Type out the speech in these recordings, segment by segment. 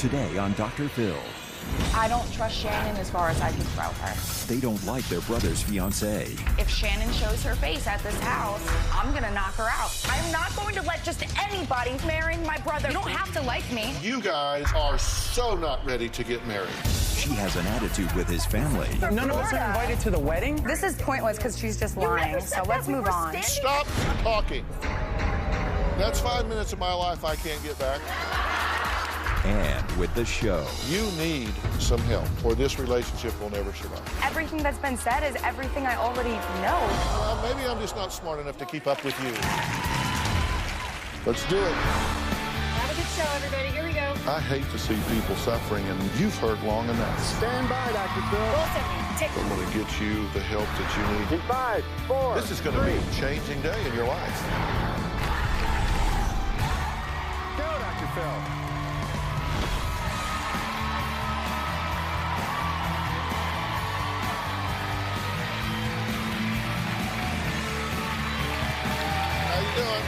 Today on Dr. Phill. I don't trust Shannon as far as I can throw her. They don't like their brother's fiance. If Shannon shows her face at this house, I'm gonna knock her out. I'm not going to let just anybody marry my brother. You don't have to like me. You guys are so not ready to get married. She has an attitude with his family. None of us are invited to the wedding? This is pointless because she's just lying, so let's move on. Stop talking. That's 5 minutes of my life I can't get back. And with the show. You need some help, or this relationship will never survive. Everything that's been said is everything I already know. Maybe I'm just not smart enough to keep up with you. Let's do it. Have a good show, everybody. Here we go. I hate to see people suffering, and you've heard long enough. Stand by, Dr. Phill. I'm going to get you the help that you need. In 5, 4, This is going to be a changing day in your life. Go, Dr. Phill. How you doing?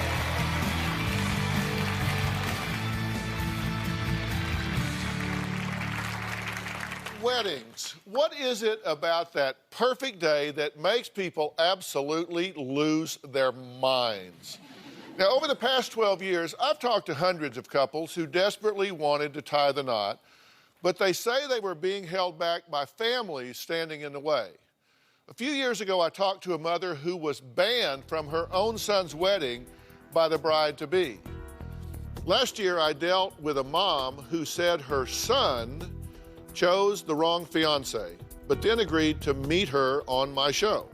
Weddings. What is it about that perfect day that makes people absolutely lose their minds? Now, over the past 12 years, I've talked to hundreds of couples who desperately wanted to tie the knot, but they say they were being held back by families standing in the way. A few years ago, I talked to a mother who was banned from her own son's wedding by the bride-to-be. Last year, I dealt with a mom who said her son chose the wrong fiance, but then agreed to meet her on my show.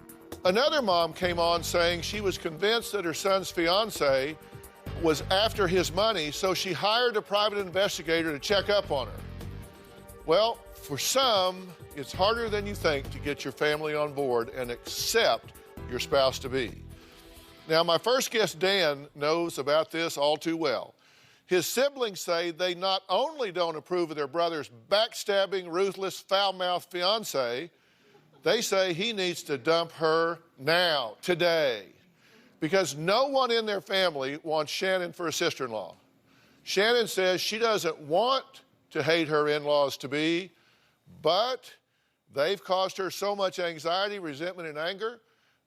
Another mom came on saying she was convinced that her son's fiance was after his money, so she hired a private investigator to check up on her. Well, for some, it's harder than you think to get your family on board and accept your spouse-to-be. Now, my first guest, Dan, knows about this all too well. His siblings say they not only don't approve of their brother's backstabbing, ruthless, foul-mouthed fiancée, they say he needs to dump her now, today, because no one in their family wants Shannon for a sister-in-law. Shannon says she doesn't want to hate her in-laws-to-be, but they've caused her so much anxiety, resentment, and anger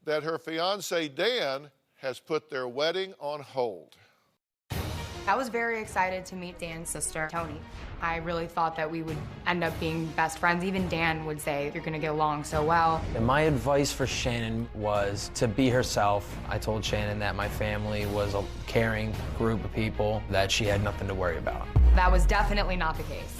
that her fiancé, Dan, has put their wedding on hold. I was very excited to meet Dan's sister, Tony. I really thought that we would end up being best friends. Even Dan would say, you're gonna get along so well. And my advice for Shannon was to be herself. I told Shannon that my family was a caring group of people, that she had nothing to worry about. That was definitely not the case.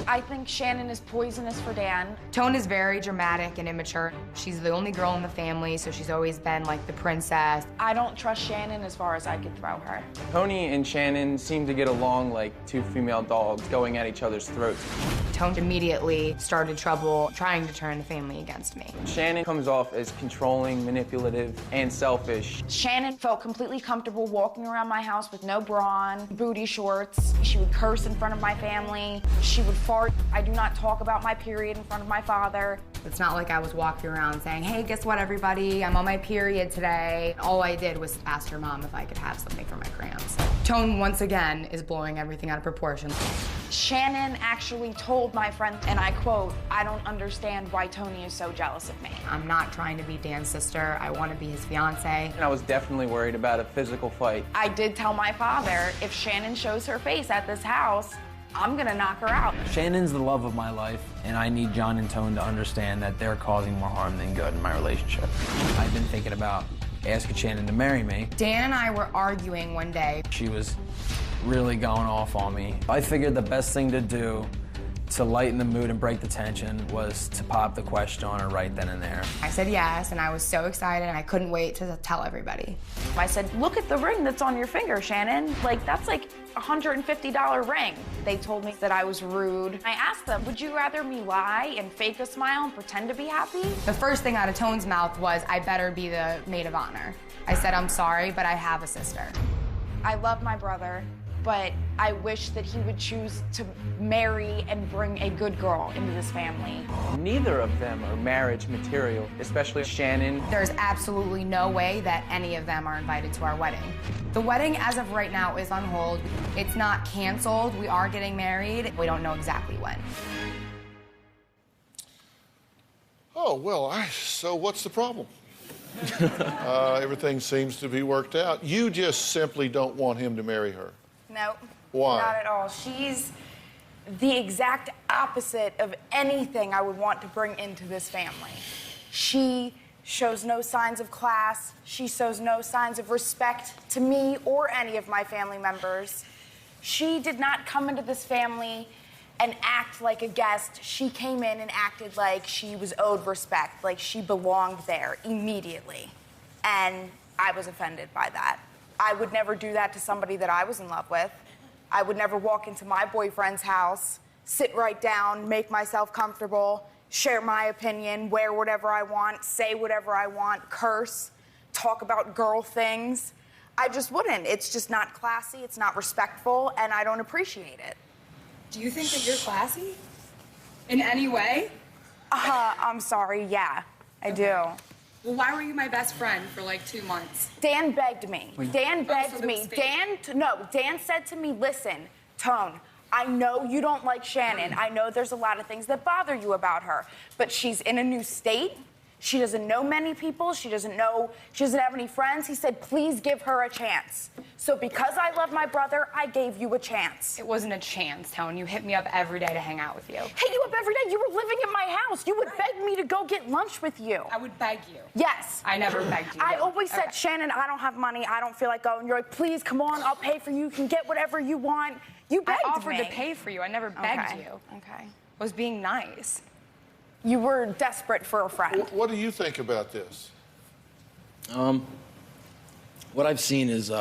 I think Shannon is poisonous for Dan. Tone is very dramatic and immature. She's the only girl in the family, so she's always been like the princess. I don't trust Shannon as far as I can throw her. Tony and Shannon seem to get along like two female dogs going at each other's throats. Tone immediately started trouble trying to turn the family against me. Shannon comes off as controlling, manipulative, and selfish. Shannon felt completely comfortable walking around my house with no bra on, booty shorts. She would curse in front of my family. She would fart. I do not talk about my period in front of my father. It's not like I was walking around saying, hey, guess what, everybody? I'm on my period today. All I did was ask her mom if I could have something for my cramps. Tone, once again, is blowing everything out of proportion. Shannon actually told my friend, and I quote, I don't understand why Tony is so jealous of me. I'm not trying to be Dan's sister. I want to be his fiance. And I was definitely worried about a physical fight. I did tell my father, if Shannon shows her face at this house, I'm gonna knock her out. Shannon's the love of my life, and I need John and Tone to understand that they're causing more harm than good in my relationship. I've been thinking about asking Shannon to marry me. Dan and I were arguing one day. She was really going off on me. I figured the best thing to do to lighten the mood and break the tension was to pop the question on her right then and there. I said yes, and I was so excited, and I couldn't wait to tell everybody. I said, look at the ring that's on your finger, Shannon. Like, that's like a $150 ring. They told me that I was rude. I asked them, would you rather me lie and fake a smile and pretend to be happy? The first thing out of Tone's mouth was, I better be the maid of honor. I said, I'm sorry, but I have a sister. I love my brother. but I wish that he would choose to marry and bring a good girl into this family. Neither of them are marriage material, especially Shannon. There's absolutely no way that any of them are invited to our wedding. The wedding, as of right now, is on hold. It's not canceled. We are getting married. We don't know exactly when. Oh, well, so what's the problem? Everything seems to be worked out. You just simply don't want him to marry her. No. Why? Not at all. She's the exact opposite of anything I would want to bring into this family. She shows no signs of class. She shows no signs of respect to me or any of my family members. She did not come into this family and act like a guest. She came in and acted like she was owed respect, like she belonged there immediately. And I was offended by that. I would never do that to somebody that I was in love with. I would never walk into my boyfriend's house, sit right down, make myself comfortable, share my opinion, wear whatever I want, say whatever I want, curse, talk about girl things. I just wouldn't. It's just not classy, it's not respectful, and I don't appreciate it. Do you think that you're classy? In any way? I'm sorry, yeah, I do. Well, why were you my best friend for like 2 months? Dan begged me. Dan begged so that me. was fake. Dan said to me, listen, Tone, I know you don't like Shannon. I know there's a lot of things that bother you about her, but she's in a new state. She doesn't know many people. She doesn't have any friends. He said, please give her a chance. So because I love my brother, I gave you a chance. It wasn't a chance, Tone. You hit me up every day to hang out with you. Hit you up every day? You were living in my house. You would beg me to go get lunch with you. I would beg you. Yes. I never begged you. I though. always said, Okay. Shannon, I don't have money. I don't feel like going. You're like, please, come on. I'll pay for you. You can get whatever you want. You begged I offered me. to pay for you. I never begged you. Okay. I was being nice. You were desperate for a friend. What do you think about this? What I've seen is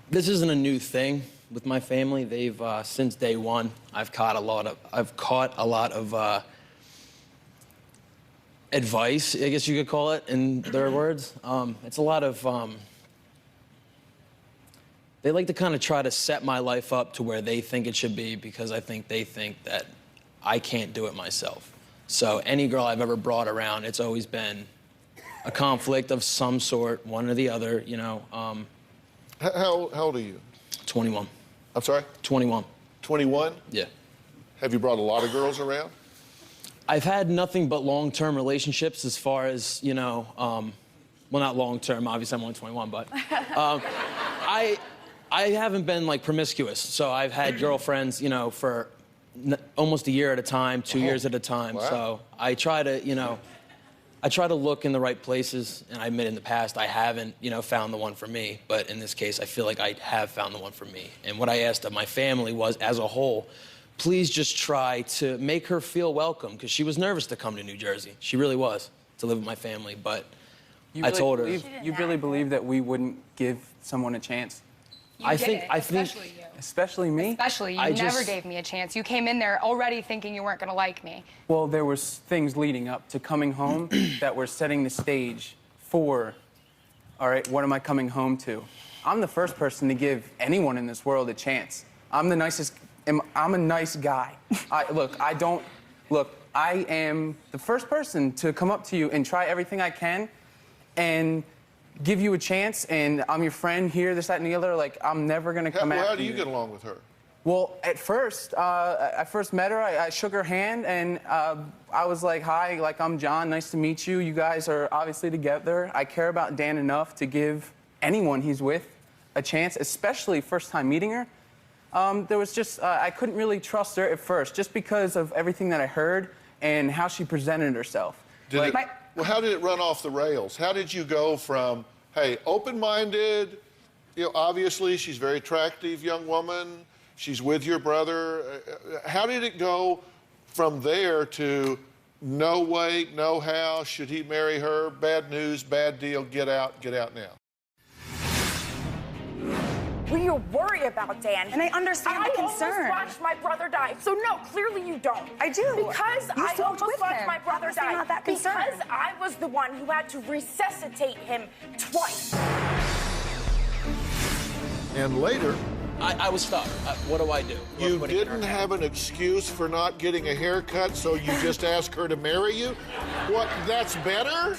this isn't a new thing with my family. They've since day one, I've caught a lot of advice, I guess you could call it, in their words. It's a lot of they like to kind of try to set my life up to where they think it should be because they think that I can't do it myself. So any girl I've ever brought around, it's always been a conflict of some sort, one or the other, you know. How old are you? 21. I'm sorry? 21. 21? Yeah. Have you brought a lot of girls around? I've had nothing but long-term relationships as far as, you know, well, not long-term, obviously I'm only 21, but I haven't been, like, promiscuous. So I've had girlfriends, you know, for almost a year at a time, 2 years at a time. Wow. So I try to, you know, look in the right places, and I admit in the past I haven't, you know, found the one for me. But in this case, I feel like I have found the one for me. And what I asked of my family was, as a whole, please just try to make her feel welcome, because she was nervous to come to New Jersey. She really was, to live with my family. But I told her. You really believe that we wouldn't give someone a chance? I think, especially you. Especially me? Especially you never gave me a chance. You came in there already thinking you weren't going to like me. Well, there was things leading up to coming home that were setting the stage for, all right, what am I coming home to? I'm the first person to give anyone in this world a chance. I'm the nicest, I'm a nice guy. I am the first person to come up to you and try everything I can and give you a chance, and I'm your friend here, this, that, and the other. Like, I'm never gonna come after you. How do you get along with her? Well, at first, I first met her, I shook her hand, and I was like, hi, like, I'm John, nice to meet you. You guys are obviously together. I care about Dan enough to give anyone he's with a chance, especially first time meeting her. There was just, I couldn't really trust her at first, just because of everything that I heard and how she presented herself. Well, how did it run off the rails? How did you go from, hey, open-minded, you know, obviously she's a very attractive young woman, she's with your brother. How did it go from there to no way, no how, should he marry her, bad news, bad deal, get out now? Well, you worry about Dan. And I understand the concern. I almost watched my brother die. So no, clearly you don't. I do. Because You I smoked almost with watched him. my brother Obviously die. not that concerned. Because I was the one who had to resuscitate him twice. And later, I was stuck. What do I do? You Putting in her didn't hand. have an excuse for not getting a haircut, so you just asked her to marry you? What, that's better?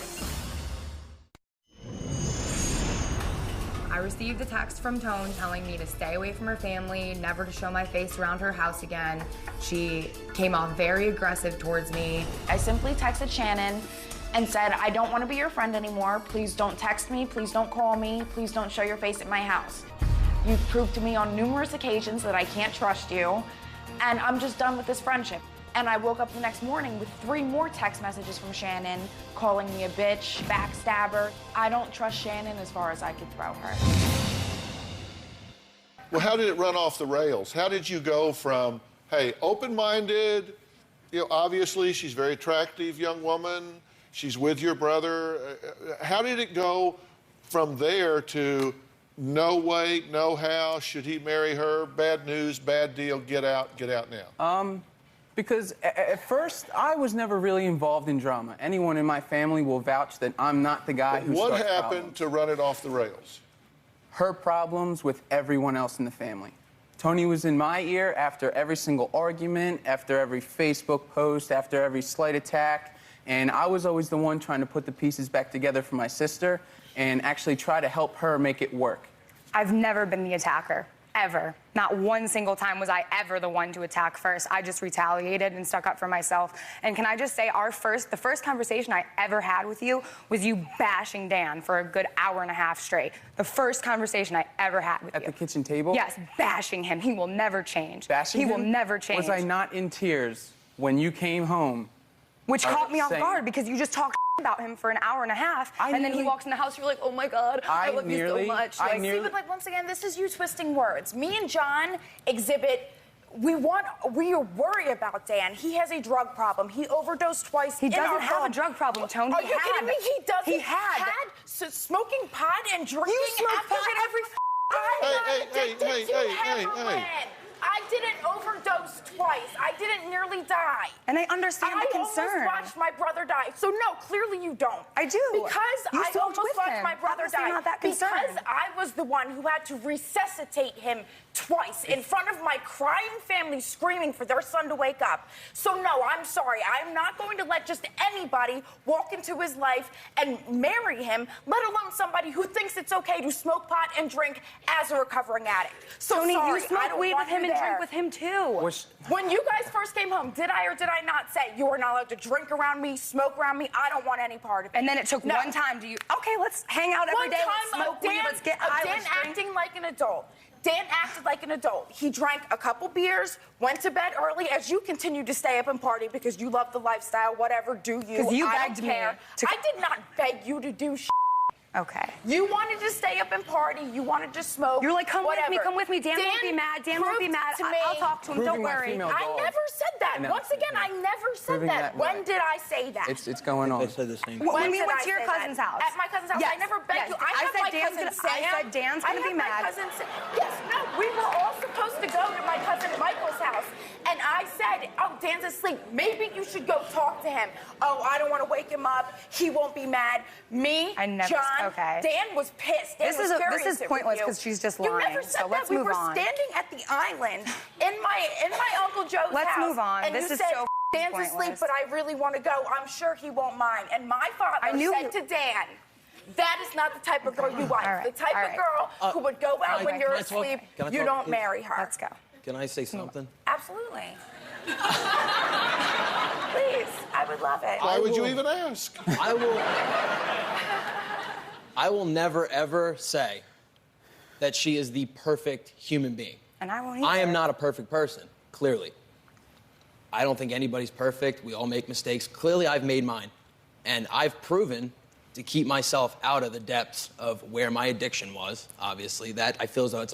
I received a text from Tone telling me to stay away from her family, never to show my face around her house again. She came off very aggressive towards me. I simply texted Shannon and said, I don't want to be your friend anymore. Please don't text me. Please don't call me. Please don't show your face at my house. You've proved to me on numerous occasions that I can't trust you, and I'm just done with this friendship. And I woke up the next morning with 3 more text messages from Shannon calling me a bitch, backstabber. I don't trust Shannon as far as I could throw her. Well, how did it run off the rails? How did you go from, hey, open-minded, you know, obviously she's a very attractive young woman, she's with your brother. How did it go from there to no way, no how, should he marry her, bad news, bad deal, get out now? Because at first, I was never really involved in drama. Anyone in my family will vouch that I'm not the guy who What starts happened problems. to run it off the rails? Her problems with everyone else in the family. Tony was in my ear after every single argument, after every Facebook post, after every slight attack, and I was always the one trying to put the pieces back together for my sister and actually try to help her make it work. I've never been the attacker, ever. Not one single time was I ever the one to attack first. I just retaliated and stuck up for myself. And can I just say, the first conversation I ever had with you was you bashing Dan for a good hour and a half straight. The first conversation I ever had with you. At the kitchen table? Yes, bashing him. He will never change. Bashing him? He will never change. Was I not in tears when you came home? Which caught me off saying- guard because you just talked about him for an hour and a half, and then he walks in the house, you're like, oh my God, I love you so much. See, but like, once again, this is you twisting words. Me and John exhibit, we worry about Dan. He has a drug problem. He overdosed twice. He doesn't have a drug problem, Tony. Are you kidding me? He doesn't. He had smoking pot and drinking. You smoke after pot every I got Hey, addicted to heroin. hey. I didn't overdose twice. I didn't nearly die. And I understand the concern. I almost watched my brother die. So no, clearly you don't. I do. Because You I smoked almost with watched him. my brother Obviously die. not that because concerned. I was the one who had to resuscitate him twice in front of my crying family screaming for their son to wake up. So no, I'm sorry. I'm not going to let just anybody walk into his life and marry him, let alone somebody who thinks it's okay to smoke pot and drink as a recovering addict. So Tony, sorry, you I smoked don't weed want with him you and there. drank with him too. When you guys first came home, did I or did I not say you are not allowed to drink around me, smoke around me? I don't want any part of it. And then it took No. one time. Okay, let's hang out every One day. time Let's smoke of weed. Dan, Let's get of high. Dan Let's drink. acting like an adult. Dan acted like an adult. He drank a couple beers, went to bed early, as you continue to stay up and party because you love the lifestyle. Whatever, do you? 'Cause you I begged don't me care. to- I did not beg you to do shit. Okay. You wanted to stay up and party. You wanted to smoke. You're like, come whatever. with me, come with me. Dan won't be mad. Dan won't be proved mad. to me- I'll talk to him. Don't Proving my worry. female I dog. never said that. No. Once again, I never said Proving that. that When way. did I say that? It's going on. They said the same. When we did went I to your say cousin's that? house. At my cousin's house. Yes. I never begged Yes. you. I I have said my Dan's cousin gonna- Sam. I said Dan's gonna I be have my mad. cousin Sam. Yes, no, we were all supposed to go to my cousin Michael's house. And I said, oh, Dan's asleep. Maybe you should go talk to him. Oh, I don't want to wake him up. He won't be mad. Me, I never- John, okay. Dan was pissed. Dan This was is furious this is with pointless you. because she's just You lying. never said So let's that. move We were on. standing at the island in my Uncle Joe's Let's house. move on. And This you is said, so Dan's asleep, pointless. but I really want to go. I'm sure he won't mind. And my father I knew said you- to Dan, that is not the type of girl you like. All right. The type All of right. girl who would go out I- when can you're I talk? asleep. Can I You talk, don't please? marry her. Let's go. Can I say something? Absolutely. Please, I would love it. Why would you even ask? I will never, ever say that she is the perfect human being. And I won't I am either. not a perfect person, clearly. I don't think anybody's perfect. We all make mistakes. Clearly, I've made mine. And I've proven to keep myself out of the depths of where my addiction was, obviously. That I feel as though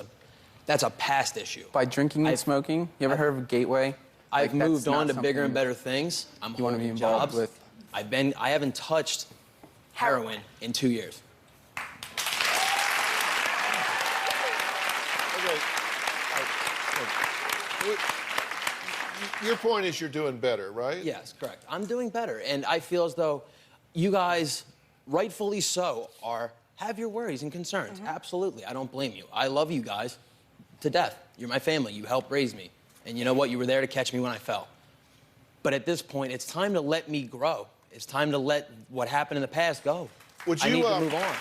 that's a past issue. By drinking and I've- smoking, you ever heard of Gateway? I've Like, that's moved on not to bigger and something- better things. I'm You wanna be holding involved jobs. with- I haven't touched heroin in 2 years. Okay. Your point is you're doing better, right? Yes, correct. I'm doing better, and I feel as though you guys, rightfully so, have your worries and concerns. Absolutely, I don't blame you. I love you guys to death. You're my family. You helped raise me. And you know what? You were there to catch me when I fell. But at this point, it's time to let me grow. It's time to let what happened in the past go. I need to move on.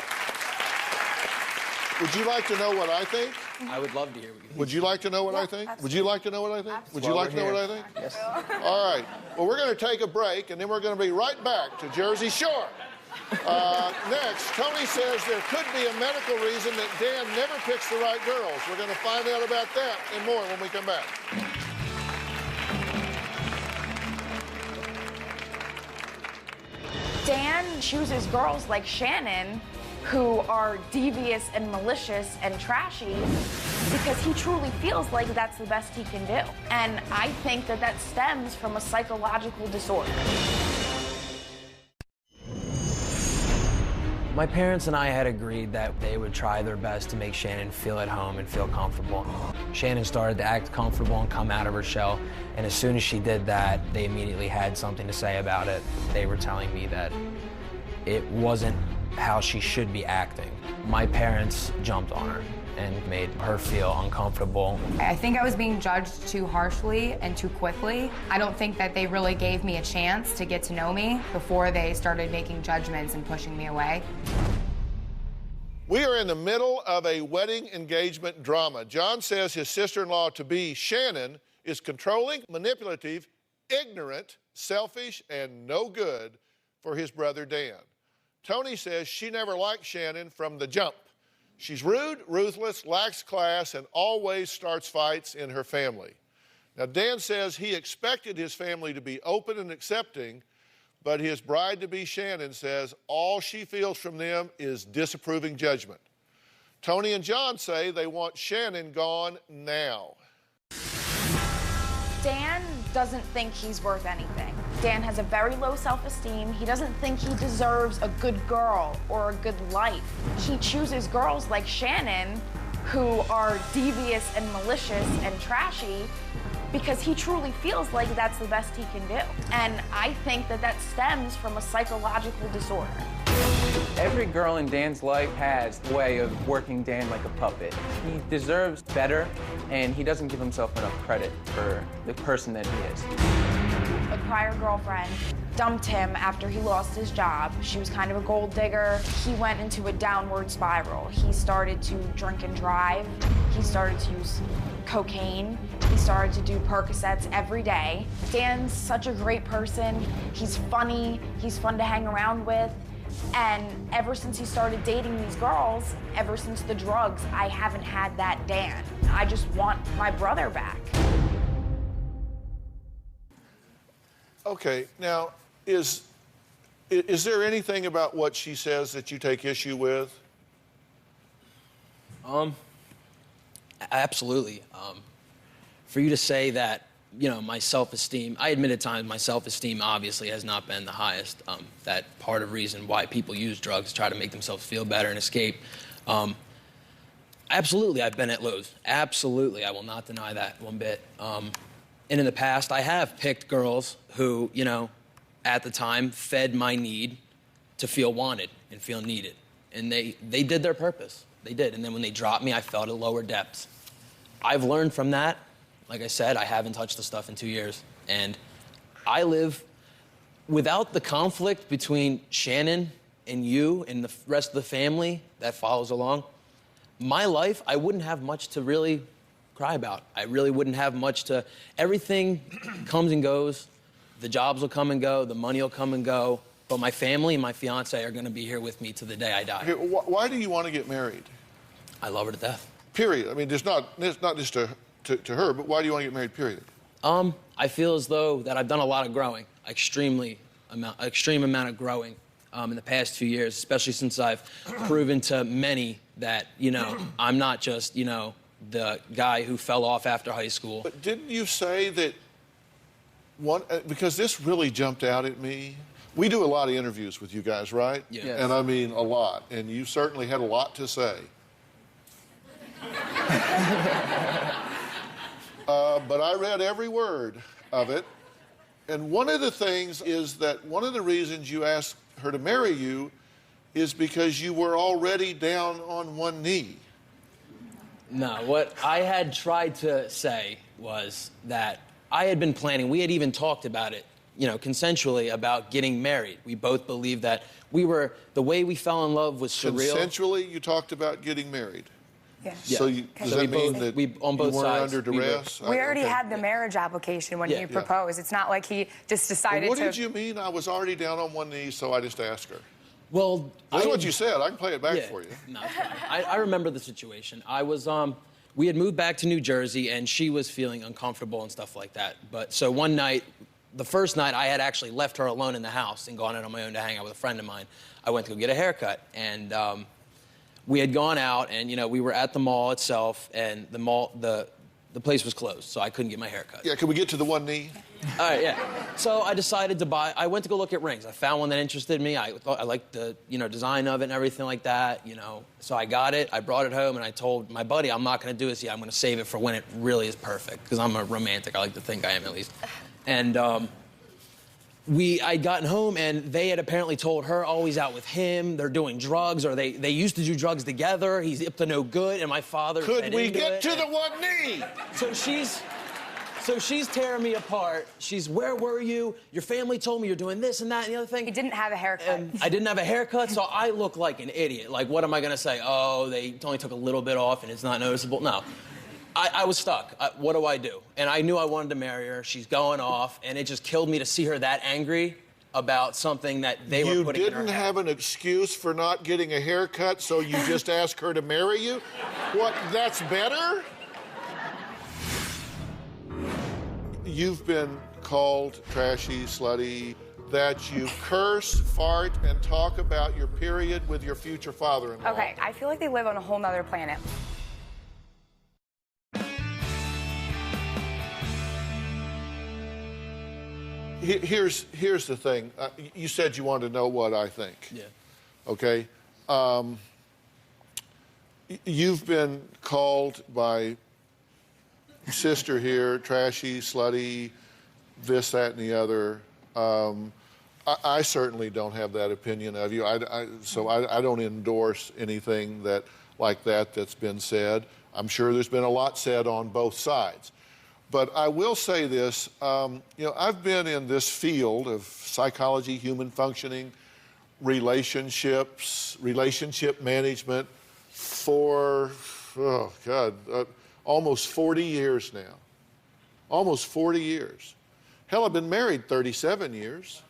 Would you like to know what I think? I would love to hear what you think. Would you like to know what I think? Would you like to know what I think? Would you like to know what I think? Yes. All right. Well, we're going to take a break, and then we're going to be right back to Jersey Shore. Next, Tony says there could be a medical reason that Dan never picks the right girls. We're going to find out about that and more when we come back. Dan chooses girls like Shannon who are devious and malicious and trashy because he truly feels like that's the best he can do. And I think that that stems from a psychological disorder. My parents and I had agreed that they would try their best to make Shannon feel at home and feel comfortable. Shannon started to act comfortable and come out of her shell, and as soon as she did that, they immediately had something to say about it. They were telling me that it wasn't how she should be acting. My parents jumped on her and made her feel uncomfortable. I think I was being judged too harshly and too quickly. I don't think that they really gave me a chance to get to know me before they started making judgments and pushing me away. We are in the middle of a wedding engagement drama. John says his sister-in-law to be, Shannon, is controlling, manipulative, ignorant, selfish, and no good for his brother Dan. Tony says she never liked Shannon from the jump. She's rude, ruthless, lacks class, and always starts fights in her family. Now, Dan says he expected his family to be open and accepting, but his bride-to-be Shannon says all she feels from them is disapproving judgment. Tony and John say they want Shannon gone now. Dan doesn't think he's worth anything. Dan has a very low self-esteem. He doesn't think he deserves a good girl or a good life. He chooses girls like Shannon who are devious and malicious and trashy because he truly feels like that's the best he can do. And I think that that stems from a psychological disorder. Every girl in Dan's life has a way of working Dan like a puppet. He deserves better, and he doesn't give himself enough credit for the person that he is. A prior girlfriend dumped him after he lost his job. She was kind of a gold digger. He went into a downward spiral. He started to drink and drive. He started to use cocaine. He started to do Percocets every day. Dan's such a great person. He's funny. He's fun to hang around with. And ever since he started dating these girls, ever since the drugs, I haven't had that Dan. I just want my brother back. Okay, now, is there anything about what she says that you take issue with? Absolutely. For you to say that, you know, my self-esteem, I admit at times my self-esteem obviously has not been the highest. That part of reason why people use drugs, try to make themselves feel better and escape. Absolutely, I've been at lows. Absolutely, I will not deny that one bit. And in the past, I have picked girls who, you know, at the time fed my need to feel wanted and feel needed. And they did their purpose. They did. And then when they dropped me, I felt at lower depths. I've learned from that. Like I said, I haven't touched the stuff in 2 years. And I live without the conflict between Shannon and you and the rest of the family that follows along. My life, I wouldn't have much to really cry about. I really wouldn't have much to, everything comes and goes. The jobs will come and go, the money will come and go, but my family and my fiance are gonna be here with me to the day I die. Okay, why do you want to get married? I love her to death. Period. I mean, it's not just to her, but why do you want to get married, period? I feel as though that I've done a lot of growing, extreme amount of growing in the past 2 years, especially since I've proven to many that, you know, I'm not just, you know, the guy who fell off after high school. But didn't you say that because this really jumped out at me. We do a lot of interviews with you guys, right? Yeah. Yes. And I mean a lot. And you certainly had a lot to say. But I read every word of it. And one of the things is that one of the reasons you asked her to marry you is because you were already down on one knee. No, what I had tried to say was that I had been planning, we had even talked about it, you know, consensually about getting married. We both believed that the way we fell in love was surreal. Consensually, you talked about getting married. Yeah. So does that mean that on both you weren't sides, under duress? We already Okay. had the marriage application when he proposed. It's not like he just decided What to... did you mean? I was already down on one knee, so I just asked her. Well, That's what you said. I can play it back for you. No, I remember the situation. I was, we had moved back to New Jersey, and she was feeling uncomfortable and stuff like that. But so one night, the first night, I had actually left her alone in the house and gone out on my own to hang out with a friend of mine. I went to go get a haircut, and we had gone out, and you know, we were at the mall itself, and the place was closed, so I couldn't get my hair cut. Yeah, can we get to the one knee? All right, yeah. So I decided to I went to go look at rings. I found one that interested me. I thought I liked the, you know, design of it and everything like that, you know. So I got it, I brought it home, and I told my buddy, I'm not gonna do this yet. I'm gonna save it for when it really is perfect, because I'm a romantic. I like to think I am, at least. And I'd gotten home, and they had apparently told her, oh, he's out with him, they're doing drugs, or they used to do drugs together, he's up to no good, and my father Could we get to the one knee? So she's tearing me apart. She's, where were you? Your family told me you're doing this and that and the other thing. He didn't have a haircut. And I didn't have a haircut, so I look like an idiot. Like, what am I gonna say? Oh, they only took a little bit off and it's not noticeable. No. I was stuck. What do I do? And I knew I wanted to marry her. She's going off, and it just killed me to see her that angry about something that they were putting in her head. You didn't have an excuse for not getting a haircut, so you just asked her to marry you? What, that's better? You've been called trashy, slutty, that you curse, fart, and talk about your period with your future father-in-law. Okay, I feel like they live on a whole nother planet. Here's the thing. You said you wanted to know what I think. Yeah. Okay? You've been called by sister here, trashy, slutty, this, that, and the other. I certainly don't have that opinion of you. So I don't endorse anything like that's been said. I'm sure there's been a lot said on both sides. But I will say this, you know, I've been in this field of psychology, human functioning, relationships, relationship management for, oh God, almost 40 years now. Almost 40 years. Hell, I've been married 37 years.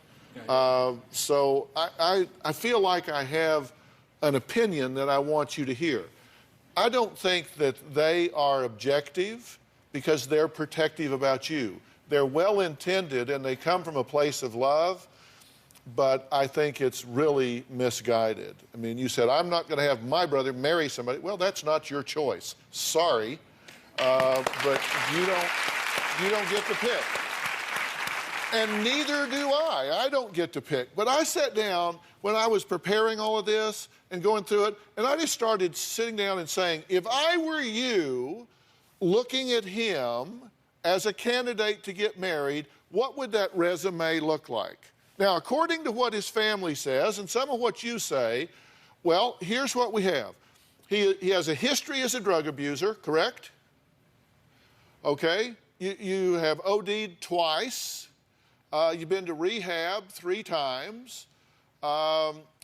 So I feel like I have an opinion that I want you to hear. I don't think that they are objective because they're protective about you. They're well-intended and they come from a place of love, but I think it's really misguided. I mean, you said, I'm not gonna have my brother marry somebody. Well, that's not your choice. Sorry, but you don't get to pick. And neither do I. I don't get to pick. But I sat down when I was preparing all of this and going through it, and I just started sitting down and saying, if I were you looking at him as a candidate to get married, what would that resume look like? Now, according to what his family says and some of what you say, well, here's what we have. He has a history as a drug abuser, correct? Okay. You have OD'd twice. You've been to rehab 3 times.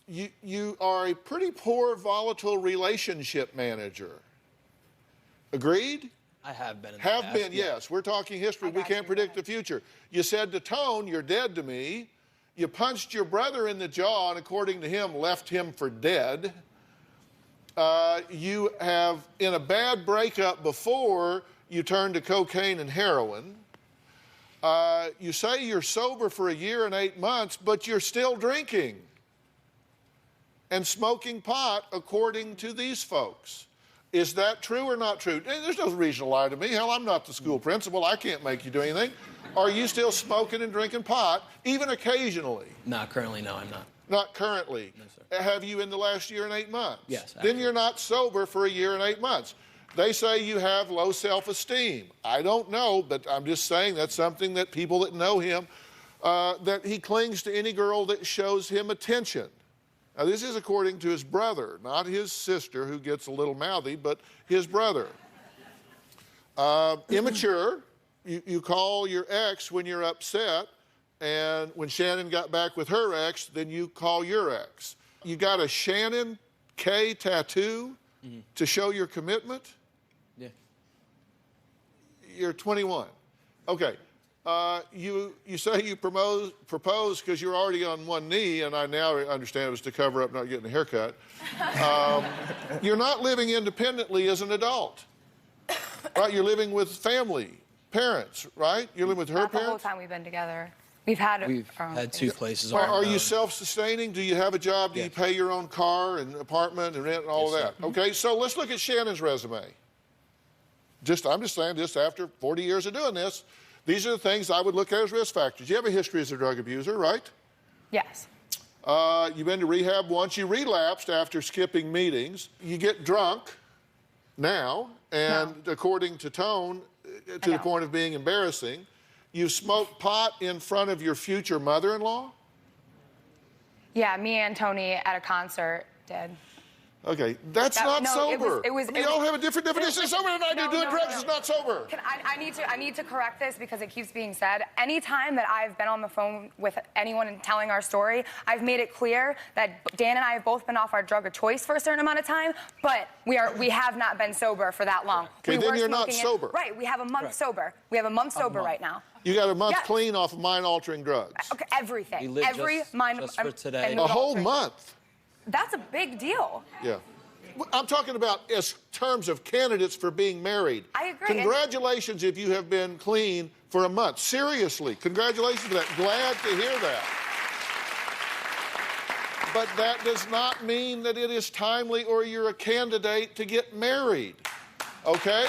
You are a pretty poor, volatile relationship manager. Agreed? I have been in the Have past, been, yeah. yes. We're talking history. We can't predict the future. You said to Tone, you're dead to me. You punched your brother in the jaw and, according to him, left him for dead. You have, in a bad breakup before, you turned to cocaine and heroin. You say you're sober for 1 year and 8 months, but you're still drinking and smoking pot, according to these folks. Is that true or not true? There's no reason to lie to me. Hell, I'm not the school principal. I can't make you do anything. Are you still smoking and drinking pot, even occasionally? No, currently, no, I'm not. Not currently. No, sir. Have you in the last 1 year and 8 months? Yes. Then you're not sober for 1 year and 8 months. They say you have low self-esteem. I don't know, but I'm just saying that's something that people that know him, that he clings to any girl that shows him attention. Now, this is according to his brother, not his sister, who gets a little mouthy, but his brother. Immature. You call your ex when you're upset, and when Shannon got back with her ex, then you call your ex. You got a Shannon K tattoo to show your commitment? Yeah. You're 21. Okay. You say you proposed because you're already on one knee, and I now understand it was to cover up not getting a haircut. You're not living independently as an adult, right? You're living with family, parents, right? You're living with her Not the whole parents? time we've been together. We've had Had two places. Are you self-sustaining? Do you have a job? Do you pay your own car and apartment and rent and all Yes, of that? sir. Okay, so let's look at Shannon's resume. I'm just saying this after 40 years of doing this. These are the things I would look at as risk factors. You have a history as a drug abuser, right? Yes. You've been to rehab once. You relapsed after skipping meetings. You get drunk now, and according to Tone, to the point of being embarrassing. You smoked pot in front of your future mother-in-law? Yeah, me and Tony at a concert did. Okay, that's not sober. It was, I mean, y'all have a different definition of sober than I do. Doing drugs is not sober. I need to correct this because it keeps being said. Anytime that I've been on the phone with anyone and telling our story, I've made it clear that Dan and I have both been off our drug of choice for a certain amount of time, but we have not been sober for that long. Okay, then you're not sober. Right, we have a month sober. We have a month sober right now. You got a month clean off of mind-altering drugs. Okay, everything. We live just for today. A whole month. That's a big deal. Yeah. I'm talking about as terms of candidates for being married. I agree. Congratulations if you have been clean for a month. Seriously, congratulations for that. Glad to hear that. But that does not mean that it is timely or you're a candidate to get married. Okay?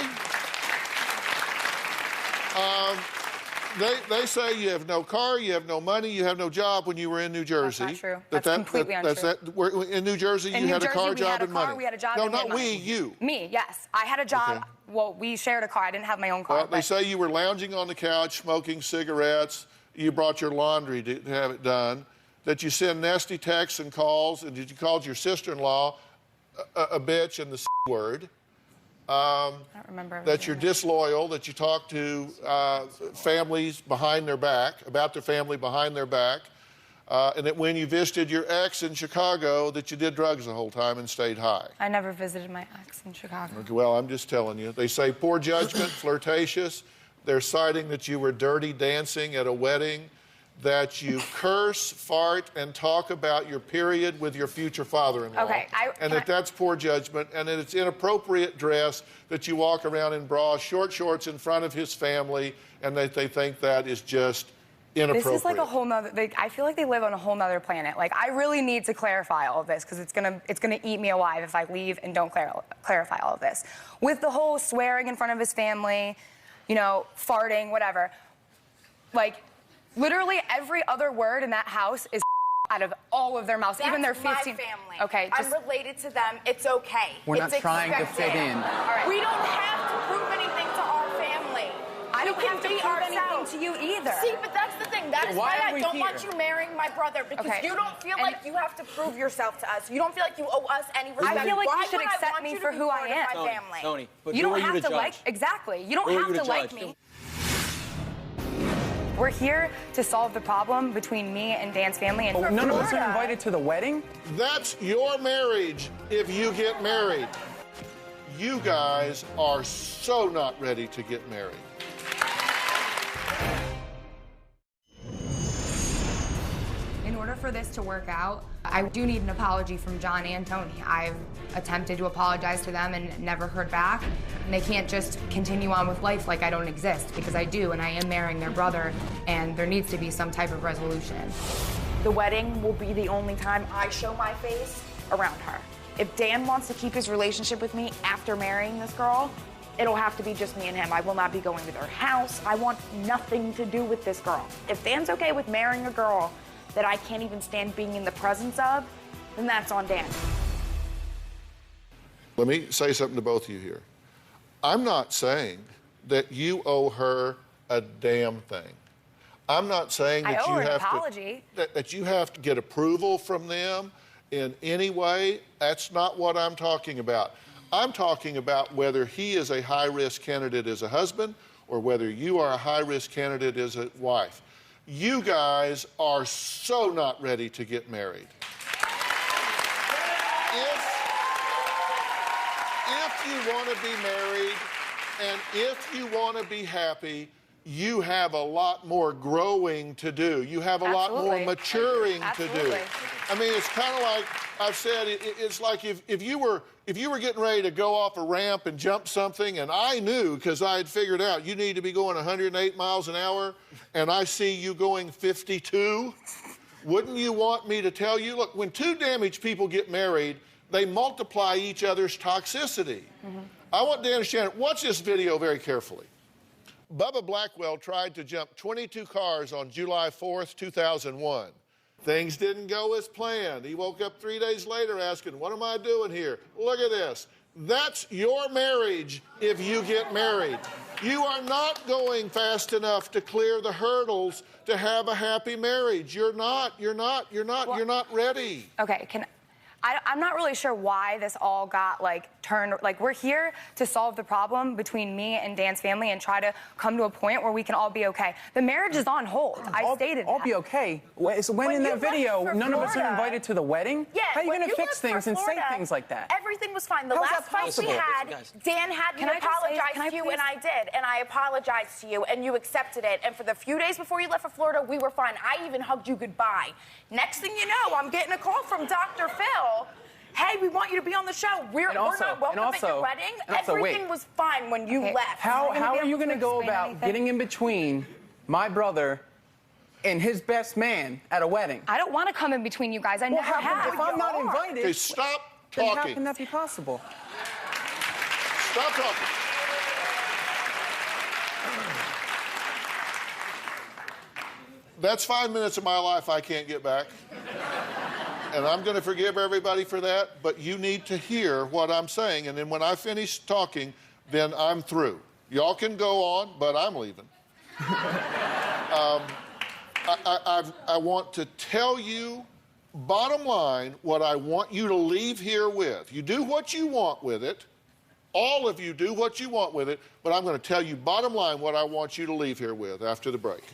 They say you have no car, you have no money, you have no job when you were in New Jersey. That's not true. That's completely untrue. In New Jersey, you had a car, job, and money. We had a job. No, and we had not we, money. you. Me, yes. I had a job. Okay. Well, we shared a car. I didn't have my own car. Well, they say you were lounging on the couch, smoking cigarettes. You brought your laundry to have it done. That you send nasty texts and calls, and that you called your sister-in-law a bitch and the word. I don't remember. That you're disloyal, that you talk to families behind their back, about their family behind their back, and that when you visited your ex in Chicago, that you did drugs the whole time and stayed high. I never visited my ex in Chicago. Okay, well, I'm just telling you. They say poor judgment, flirtatious. They're citing that you were dirty dancing at a wedding, that you curse, fart, and talk about your period with your future father-in-law. Okay, that's poor judgment, and that it's inappropriate dress, that you walk around in bras, short shorts in front of his family, and that they think that is just inappropriate. This is like a whole nother, I feel like they live on a whole nother planet. Like, I really need to clarify all of this because it's gonna eat me alive if I leave and don't clarify all of this. With the whole swearing in front of his family, you know, farting, whatever. Like, literally every other word in that house is out of all of their mouths, even their 15. That's my family. Okay, I'm related to them. It's okay. We're not It's trying to fit expected. in. All right. We don't have to prove anything to our family. I don't We can have to be prove anything ourselves. to you either. See, but that's the thing. That is Why why are I we don't here? want you marrying my brother, because Okay. you don't feel And- like you have to prove yourself to us. You don't feel like you owe us any respect. I feel like Why you should would I accept want me you to for be who I part of am. my family? Tony, but You who don't are you have to to judge? like, exactly. You don't Who are have you to to like judge? me. We're here to solve the problem between me and Dan's family. And None of us are Florida- invited to the wedding? That's your marriage if you get married. You guys are so not ready to get married. In order for this to work out, I do need an apology from John and Tony. I've attempted to apologize to them and never heard back. And they can't just continue on with life like I don't exist, because I do, and I am marrying their brother, and there needs to be some type of resolution. The wedding will be the only time I show my face around her. If Dan wants to keep his relationship with me after marrying this girl, it'll have to be just me and him. I will not be going to their house. I want nothing to do with this girl. If Dan's okay with marrying a girl that I can't even stand being in the presence of, then that's on Dan. Let me say something to both of you here. I'm not saying that you owe her a damn thing. I'm not saying that I owe you her an have apology. that you have to get approval from them in any way. That's not what I'm talking about. I'm talking about whether he is a high-risk candidate as a husband or whether you are a high-risk candidate as a wife. You guys are so not ready to get married. If you want to be married and if you want to be happy, you have a lot more growing to do. You have a lot more maturing to do. I mean, it's kind of like I've said, it's like if you were getting ready to go off a ramp and jump something, and I knew, because I had figured out you need to be going 108 miles an hour, and I see you going 52, wouldn't you want me to tell you, look, when two damaged people get married, they multiply each other's toxicity. I want Dan and Shannon, watch this video very carefully. Bubba Blackwell tried to jump 22 cars on July 4th, 2001. Things didn't go as planned. He woke up 3 days later asking, what am I doing here? Look at this. That's your marriage if you get married. You are not going fast enough to clear the hurdles to have a happy marriage. You're not ready. Okay, I'm not really sure why this all got turned. We're here to solve the problem between me and Dan's family and try to come to a point where we can all be okay. The marriage is on hold. I stated that. All be okay. So when in that video, none of us are invited to the wedding? Yeah, how are you going to fix left for things and say Florida, things like that? Everything was fine. The How's last that fight we possible? had, Dan had me apologize to you, and I did. And I apologized to you, and you accepted it. And for the few days before you left for Florida, we were fine. I even hugged you goodbye. Next thing you know, I'm getting a call from Dr. Phill. Hey, we want you to be on the show. We're not welcome at your wedding. Everything was fine when you left. How are you going to go about getting in between my brother and his best man at a wedding? I don't want to come in between you guys. I never have. If I'm not invited, Okay, stop then talking. how can that be possible? Stop talking. That's 5 minutes of my life I can't get back. And I'm going to forgive everybody for that, but you need to hear what I'm saying. And then when I finish talking, then I'm through. Y'all can go on, but I'm leaving. I want to tell you, bottom line, what I want you to leave here with. You do what you want with it. All of you do what you want with it, but I'm going to tell you, bottom line, what I want you to leave here with after the break.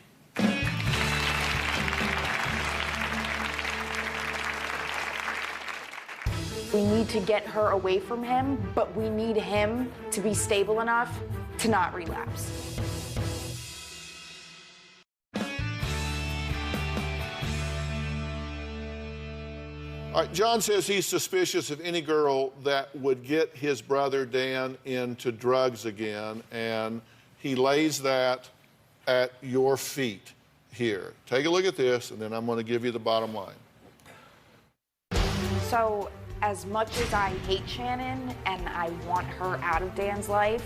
We need to get her away from him, but we need him to be stable enough to not relapse. All right, John says he's suspicious of any girl that would get his brother Dan into drugs again, and he lays that at your feet here. Take a look at this, and then I'm going to give you the bottom line. So, as much as I hate Shannon and I want her out of Dan's life,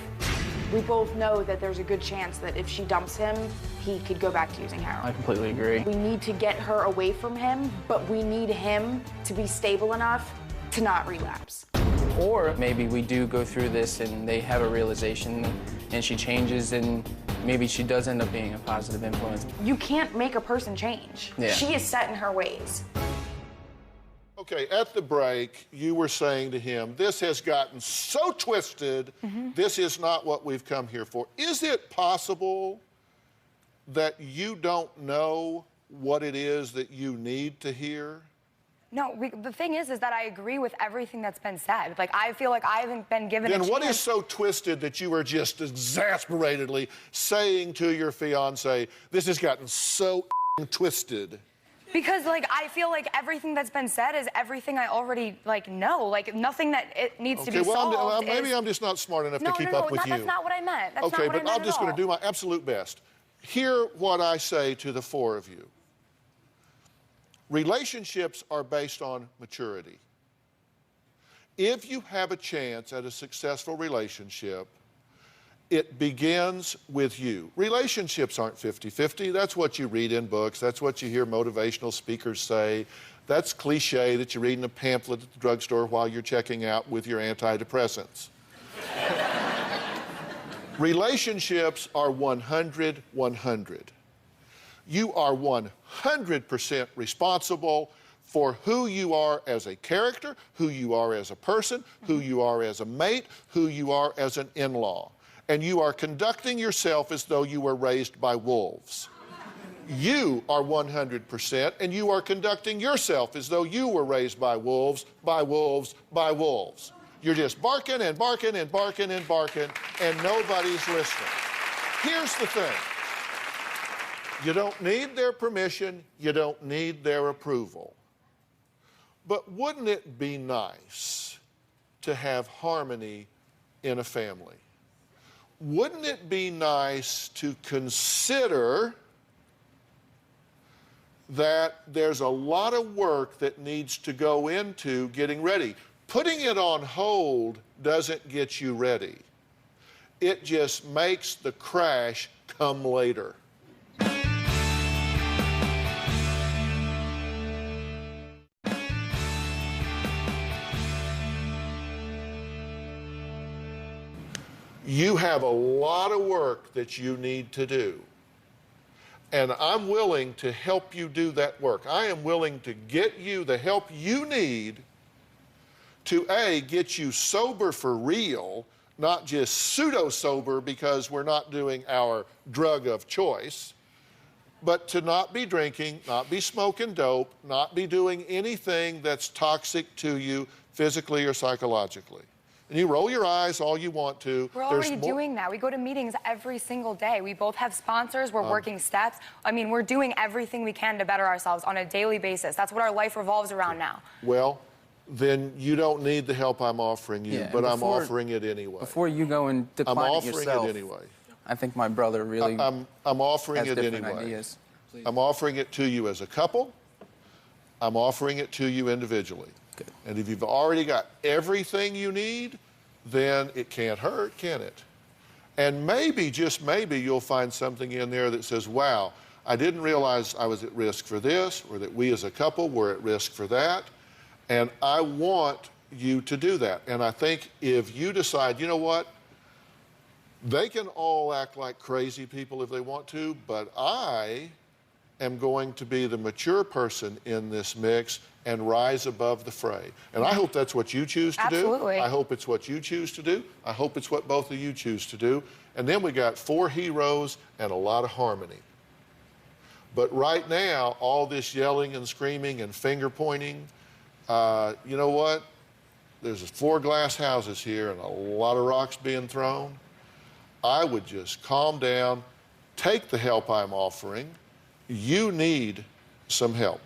we both know that there's a good chance that if she dumps him, he could go back to using heroin. I completely agree. We need to get her away from him, but we need him to be stable enough to not relapse. Or maybe we do go through this and they have a realization and she changes and maybe she does end up being a positive influence. You can't make a person change. Yeah. She is set in her ways. Okay, at the break, you were saying to him, this has gotten so twisted, this is not what we've come here for. Is it possible that you don't know what it is that you need to hear? No, the thing is that I agree with everything that's been said. I feel like I haven't been given a chance. Then what is so twisted that you are just exasperatedly saying to your fiancé, this has gotten so twisted? Because, I feel like everything that's been said is everything I already, know. Nothing that it needs to be solved maybe I'm just not smart enough to keep up with you. That's not what I meant. That's okay, not what I meant I'm just going to do my absolute best. Hear what I say to the four of you. Relationships are based on maturity. If you have a chance at a successful relationship, it begins with you. Relationships aren't 50-50. That's what you read in books. That's what you hear motivational speakers say. That's cliche that you read in a pamphlet at the drugstore while you're checking out with your antidepressants. Relationships are 100-100. You are 100% responsible for who you are as a character, who you are as a person, who you are as a mate, who you are as an in-law. And you are conducting yourself as though you were raised by wolves. You are 100%, and you are conducting yourself as though you were raised by wolves, by wolves, by wolves. You're just barking and barking and barking and barking, and nobody's listening. Here's the thing. You don't need their permission. You don't need their approval. But wouldn't it be nice to have harmony in a family? Wouldn't it be nice to consider that there's a lot of work that needs to go into getting ready? Putting it on hold doesn't get you ready. It just makes the crash come later. You have a lot of work that you need to do. And I'm willing to help you do that work. I am willing to get you the help you need to, A, get you sober for real, not just pseudo-sober because we're not doing our drug of choice, but to not be drinking, not be smoking dope, not be doing anything that's toxic to you physically or psychologically. And you roll your eyes all you want to. We're already doing that. We go to meetings every single day. We both have sponsors. We're working steps. I mean, we're doing everything we can to better ourselves on a daily basis. That's what our life revolves around now. Well, then you don't need the help I'm offering you, but I'm offering it anyway. Before you go and decline it yourself, I'm offering it anyway. I think my brother really I'm offering has it different anyway. ideas. I'm offering it to you as a couple. I'm offering it to you individually. Good. And if you've already got everything you need, then it can't hurt, can it? And maybe, just maybe, you'll find something in there that says, wow, I didn't realize I was at risk for this, or that we as a couple were at risk for that, and I want you to do that. And I think if you decide, you know what, they can all act like crazy people if they want to, but I am going to be the mature person in this mix and rise above the fray. And I hope that's what you choose to do. Absolutely. I hope it's what you choose to do. I hope it's what both of you choose to do. And then we got 4 heroes and a lot of harmony. But right now, all this yelling and screaming and finger pointing, you know what? There's 4 glass houses here and a lot of rocks being thrown. I would just calm down, take the help I'm offering. You need some help.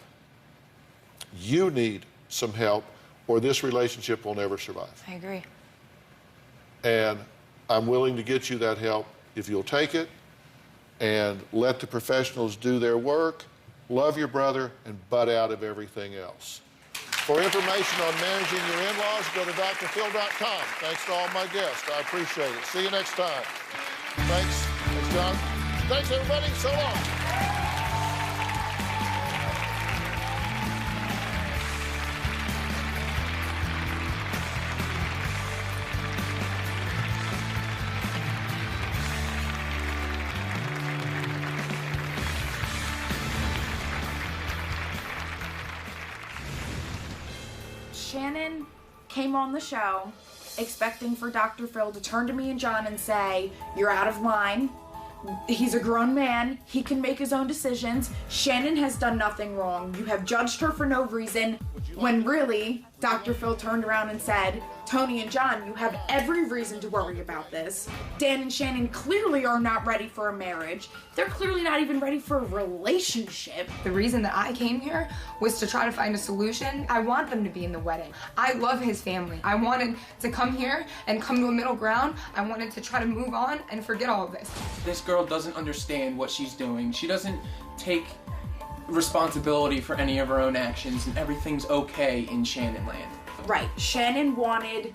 You need some help, or this relationship will never survive. I agree. And I'm willing to get you that help if you'll take it and let the professionals do their work, love your brother, and butt out of everything else. For information on managing your in-laws, go to drphill.com. Thanks to all my guests. I appreciate it. See you next time. Thanks. Thanks, John. Thanks, everybody. So long. Shannon came on the show expecting for Dr. Phill to turn to me and John and say, "You're out of line. He's a grown man. He can make his own decisions. Shannon has done nothing wrong. You have judged her for no reason." When really, Dr. Phill turned around and said, "Tony and John, you have every reason to worry about this. Dan and Shannon clearly are not ready for a marriage. They're clearly not even ready for a relationship." The reason that I came here was to try to find a solution. I want them to be in the wedding. I love his family. I wanted to come here and come to a middle ground. I wanted to try to move on and forget all of this. This girl doesn't understand what she's doing. She doesn't take responsibility for any of her own actions, and everything's okay in Shannon land. Right. Shannon wanted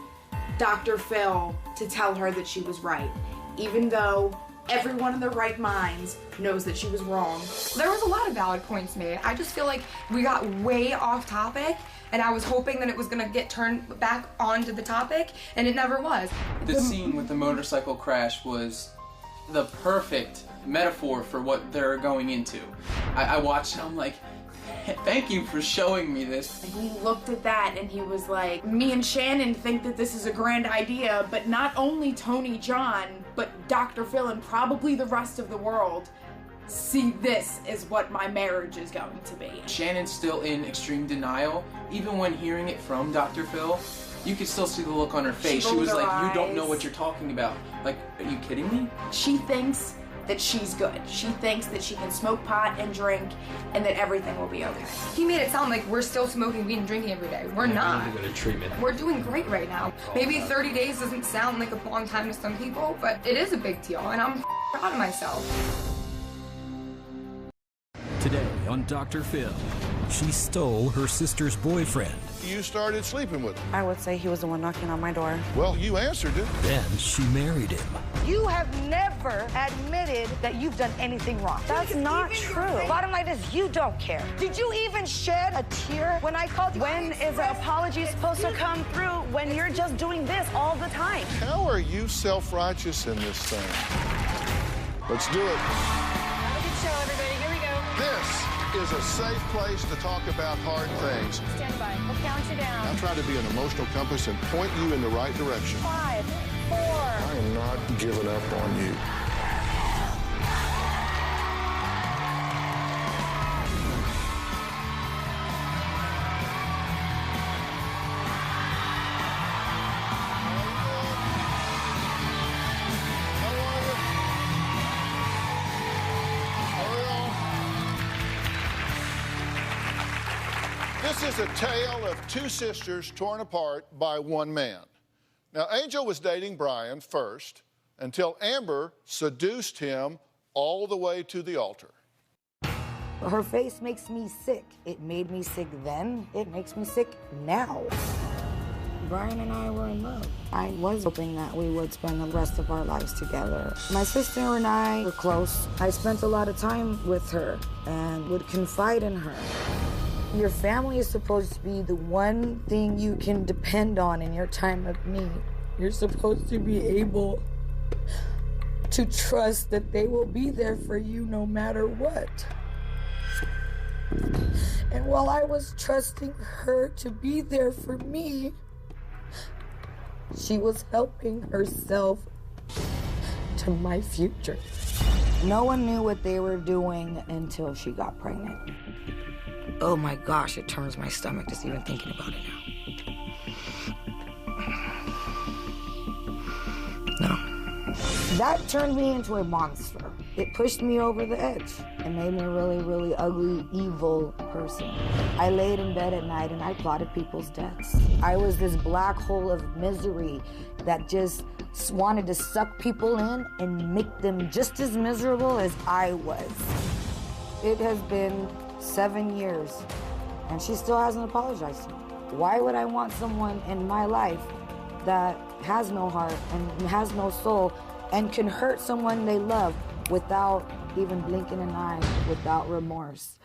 Dr. Phill to tell her that she was right, even though everyone in their right minds knows that she was wrong. There was a lot of valid points made. I just feel like we got way off topic, and I was hoping that it was gonna get turned back onto the topic, and it never was. The scene with the motorcycle crash was the perfect metaphor for what they're going into. I watched it, I'm like, Thank you for showing me this. He looked at that and he was like, me and Shannon think that this is a grand idea, but not only Tony John, but Dr. Phill and probably the rest of the world see this as what my marriage is going to be. Shannon's still in extreme denial. Even when hearing it from Dr. Phill, you could still see the look on her face. She was like, you don't know what you're talking about. Like, are you kidding me? She thinks that she's good. She thinks that she can smoke pot and drink and that everything will be okay. He made it sound like we're still smoking weed and drinking every day. We're not. We're doing a treatment. We're doing great right now. Maybe 30 days doesn't sound like a long time to some people, but it is a big deal, and I'm proud of myself. Today on Dr. Phill, she stole her sister's boyfriend. You started sleeping with him. I would say he was the one knocking on my door. Well, you answered it. Then she married him. You have never admitted that you've done anything wrong. That's not true. Bottom line is, you don't care. Did you even shed a tear when I called you? When is an apology supposed to come through when you're just doing this all the time? How are you self-righteous in this thing? Let's do it. Have a good show, everybody. Here we go. This is a safe place to talk about hard things. Stand by. We'll count you down. I'll try to be an emotional compass and point you in the right direction. 5, 4. I am not giving up on you. This is a tale of two sisters torn apart by one man. Now, Angel was dating Brian first until Amber seduced him all the way to the altar. Her face makes me sick. It made me sick then. It makes me sick now. Brian and I were in love. I was hoping that we would spend the rest of our lives together. My sister and I were close. I spent a lot of time with her and would confide in her. Your family is supposed to be the one thing you can depend on in your time of need. You're supposed to be able to trust that they will be there for you no matter what. And while I was trusting her to be there for me, she was helping herself to my future. No one knew what they were doing until she got pregnant. Oh my gosh, it turns my stomach just even thinking about it now. No. That turned me into a monster. It pushed me over the edge. It made me a really, really ugly, evil person. I laid in bed at night and I plotted people's deaths. I was this black hole of misery that just wanted to suck people in and make them just as miserable as I was. It has been 7 years, and she still hasn't apologized to me. Why would I want someone in my life that has no heart and has no soul and can hurt someone they love without even blinking an eye, without remorse?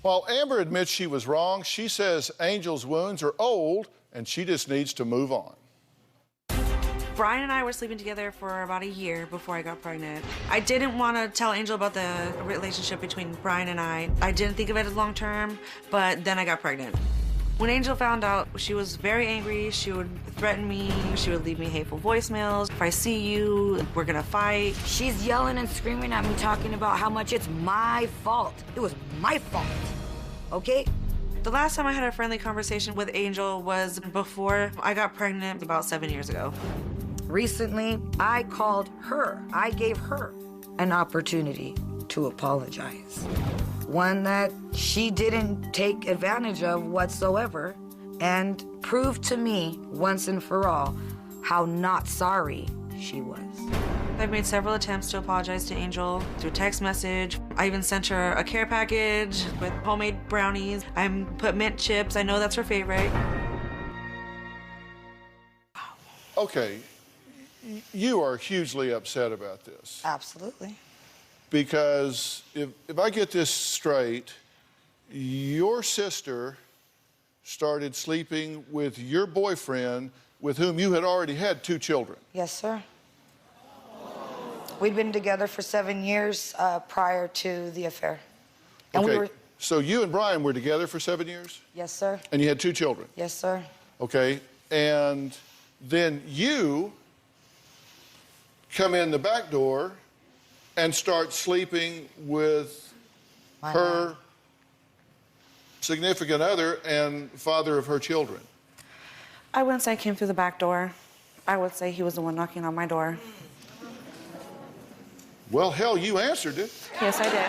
While Amber admits she was wrong, she says Angel's wounds are old and she just needs to move on. Brian and I were sleeping together for about a year before I got pregnant. I didn't want to tell Angel about the relationship between Brian and I. I didn't think of it as long term, but then I got pregnant. When Angel found out, she was very angry. She would threaten me. She would leave me hateful voicemails. If I see you, we're gonna fight. She's yelling and screaming at me, talking about how much it's my fault. It was my fault, okay? The last time I had a friendly conversation with Angel was before I got pregnant about 7 years ago. Recently, I called her. I gave her an opportunity to apologize. One that she didn't take advantage of whatsoever, and proved to me once and for all how not sorry she was. I've made several attempts to apologize to Angel through text message. I even sent her a care package with homemade brownies. I put mint chips. I know that's her favorite. Okay, you are hugely upset about this. Absolutely. Because if I get this straight, your sister started sleeping with your boyfriend with whom you had already had 2 children. Yes, sir. We'd been together for 7 years prior to the affair. And okay, we were... so you and Brian were together for 7 years? Yes, sir. And you had 2 children? Yes, sir. Okay, and then you come in the back door and start sleeping with her significant other and father of her children. I wouldn't say I came through the back door. I would say he was the one knocking on my door. Well, hell, you answered it. Yes, I did.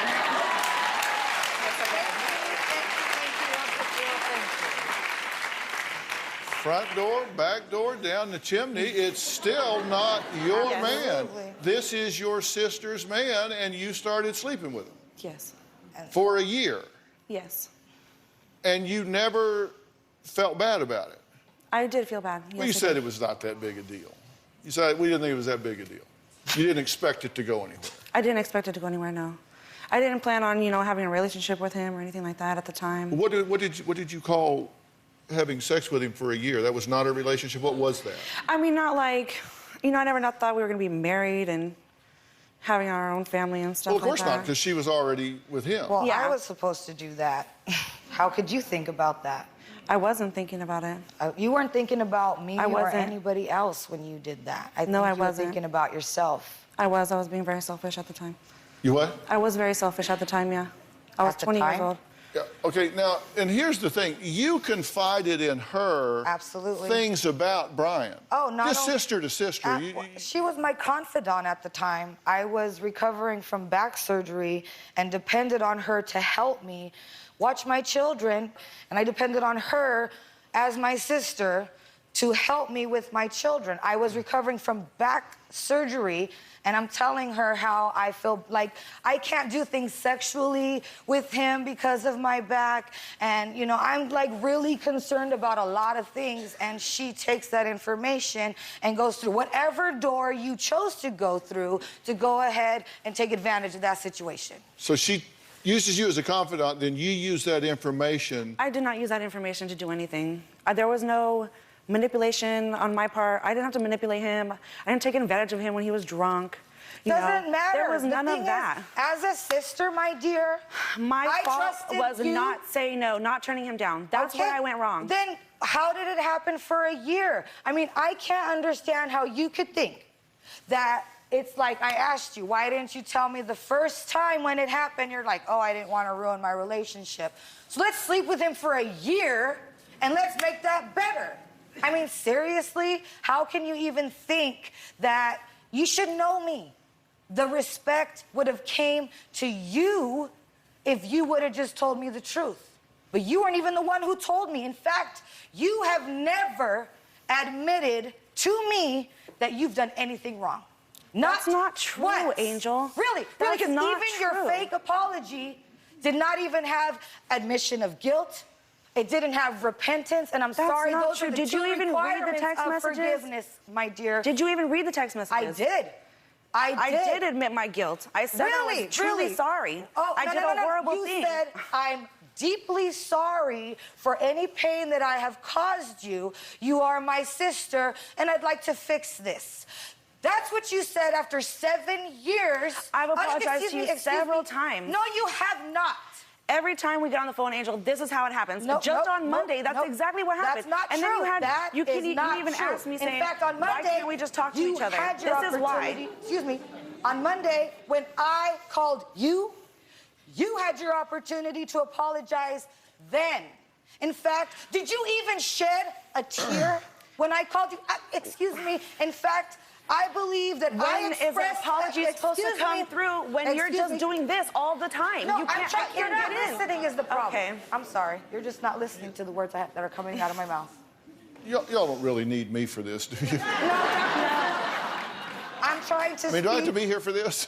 Front door, back door, down the chimney, it's still not your man. This is your sister's man, and you started sleeping with him. Yes. For a year. Yes. And you never felt bad about it. I did feel bad. Well, you said it was not that big a deal. You said we didn't think it was that big a deal. You didn't expect it to go anywhere. I didn't expect it to go anywhere, no. I didn't plan on, having a relationship with him or anything like that at the time. What did you call having sex with him for a year? That was not a relationship. What was that? I mean, not like, I never thought we were going to be married and having our own family and stuff like that. Well, of course not, because she was already with him. Well, I was supposed to do that. How could you think about that? I wasn't thinking about it. You weren't thinking about me or wasn't. anybody else when you did that. I No, I think you were wasn't. thinking about yourself. I was being very selfish at the time. You what? I was very selfish at the time, yeah. I was 20 years old. Yeah, okay, now, and here's the thing. You confided in her things about Brian. Oh, not Just only- sister to sister. She was my confidant at the time. I was recovering from back surgery and depended on her to help me watch my children, and I depended on her as my sister to help me with my children. I was recovering from back surgery, and I'm telling her how I feel like I can't do things sexually with him because of my back. And, I'm like really concerned about a lot of things. And she takes that information and goes through whatever door you chose to go through to go ahead and take advantage of that situation. So she uses you as a confidant, then you use that information. I did not use that information to do anything. There was no manipulation on my part. I didn't have to manipulate him. I didn't take advantage of him when he was drunk. Doesn't matter. There was none of that. As a sister, my dear, my fault was not saying no, not turning him down. That's where I went wrong. Then how did it happen for a year? I mean, I can't understand how you could think that it's like I asked you, why didn't you tell me the first time when it happened? You're like, oh, I didn't want to ruin my relationship. So let's sleep with him for a year and let's make that better. I mean, seriously, how can you even think that you should know me? The respect would have came to you if you would have just told me the truth. But you weren't even the one who told me. In fact, you have never admitted to me that you've done anything wrong. That's not true, once. Angel. Really? That Because is not even true. your fake apology did not even have admission of guilt. It didn't have repentance, and I'm sorry. Not those true. are the Did you two even read the requirements text of messages? forgiveness, my dear. Did you even read the text messages? I did. I did admit my guilt. I said I was truly sorry. Oh, I did a horrible thing. You said, I'm deeply sorry for any pain that I have caused you. You are my sister, and I'd like to fix this. That's what you said after 7 years. I've apologized to you several times. No, you have not. Every time we get on the phone, Angel, this is how it happens. Just on Monday, that's exactly what happened. That's not and true. Then you had, that you is not even true. asked me saying, in fact, on Monday, why can't we just talk to each other? Had your This is why. Excuse me. On Monday, when I called you, you had your opportunity to apologize then. In fact, did you even shed a tear when I called you? Excuse me. In fact, I believe that when is an apology supposed to come through when you're just doing this all the time? No, you can't, you're not listening is the problem. Okay. I'm sorry. You're just not listening to the words that are coming out of my mouth. Y'all don't really need me for this, do you? No. I'm trying to I mean, do I have to be here for this?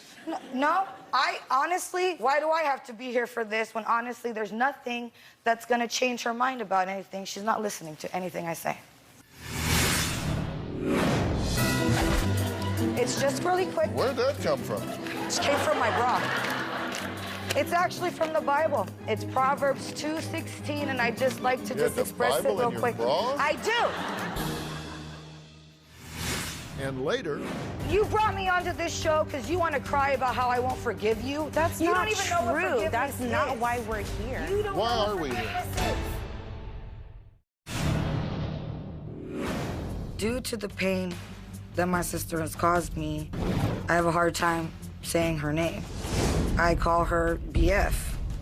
No. I honestly, why do I have to be here for this when honestly there's nothing that's going to change her mind about anything? She's not listening to anything I say. It's just really quick. Where'd that come from? It came from my bra. It's actually from the Bible. It's Proverbs 2:16, and I just like to just express it real quick. Bra? I do. And later, You brought me onto this show because you want to cry about how I won't forgive you. That's You not don't even know what true. forgiveness That's not is. why we're here. You don't Why know are what we here? forgiveness is. Due to the pain that my sister has caused me, I have a hard time saying her name. I call her BF,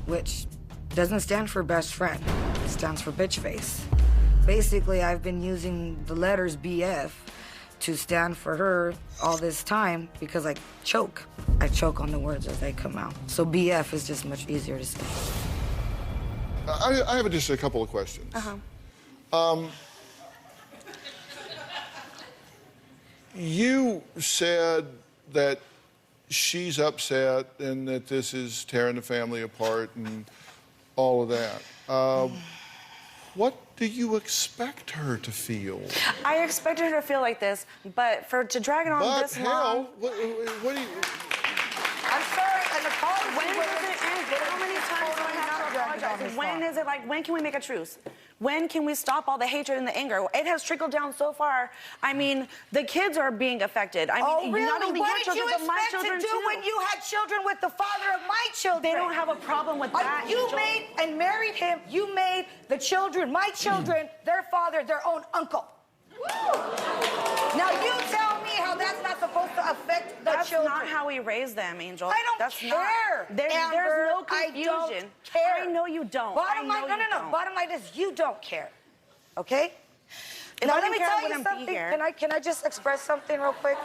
which doesn't stand for best friend. It stands for bitch face. Basically, I've been using the letters BF to stand for her all this time because I choke. I choke on the words as they come out. So BF is just much easier to say. I have just a couple of questions. You said that she's upset and that this is tearing the family apart and all of that. What do you expect her to feel? I expected her to feel like this, but to drag it on But this hell, long. what do you... I'm sorry, an apology. When does it end? How many times do I have to apologize? When is it like, when can we make a truce? When can we stop all the hatred and the anger? It has trickled down so far. I mean, the kids are being affected. I mean, Oh, really? not only What your did you children, but my expect children to do too. when you had children with the father of my children? They don't have a problem with that. You Angel. made and married him. You made the children, my children, their father, their own uncle. Now you tell me how that's not supposed to affect the That's children. not how we raise them, Angel. I don't That's care. Not, there's Amber, no confusion. I don't care. I know you don't. Bottom line, no. Don't. Bottom line is you don't care. Okay? If Now I let didn't me care, I tell you wouldn't be something. here. Can I just express something real quick?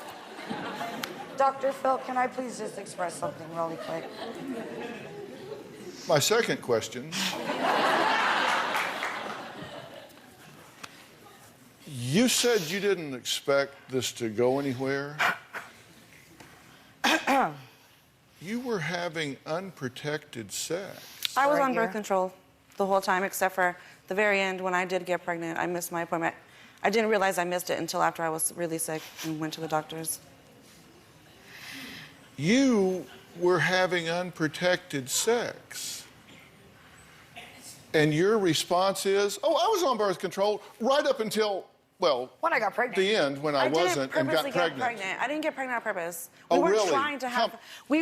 Dr. Phill, can I please just express something really quick? My second question. You said you didn't expect this to go anywhere. You were having unprotected sex. I was Right on birth here. control the whole time, except for the very end when I did get pregnant. I missed my appointment. I didn't realize I missed it until after I was really sick and went to the doctors. You were having unprotected sex. And your response is, oh, I was on birth control right up until, well, When I got pregnant. the end when I wasn't and got purposely pregnant. get pregnant. I didn't get pregnant on purpose. Oh, We weren't really? trying to have. We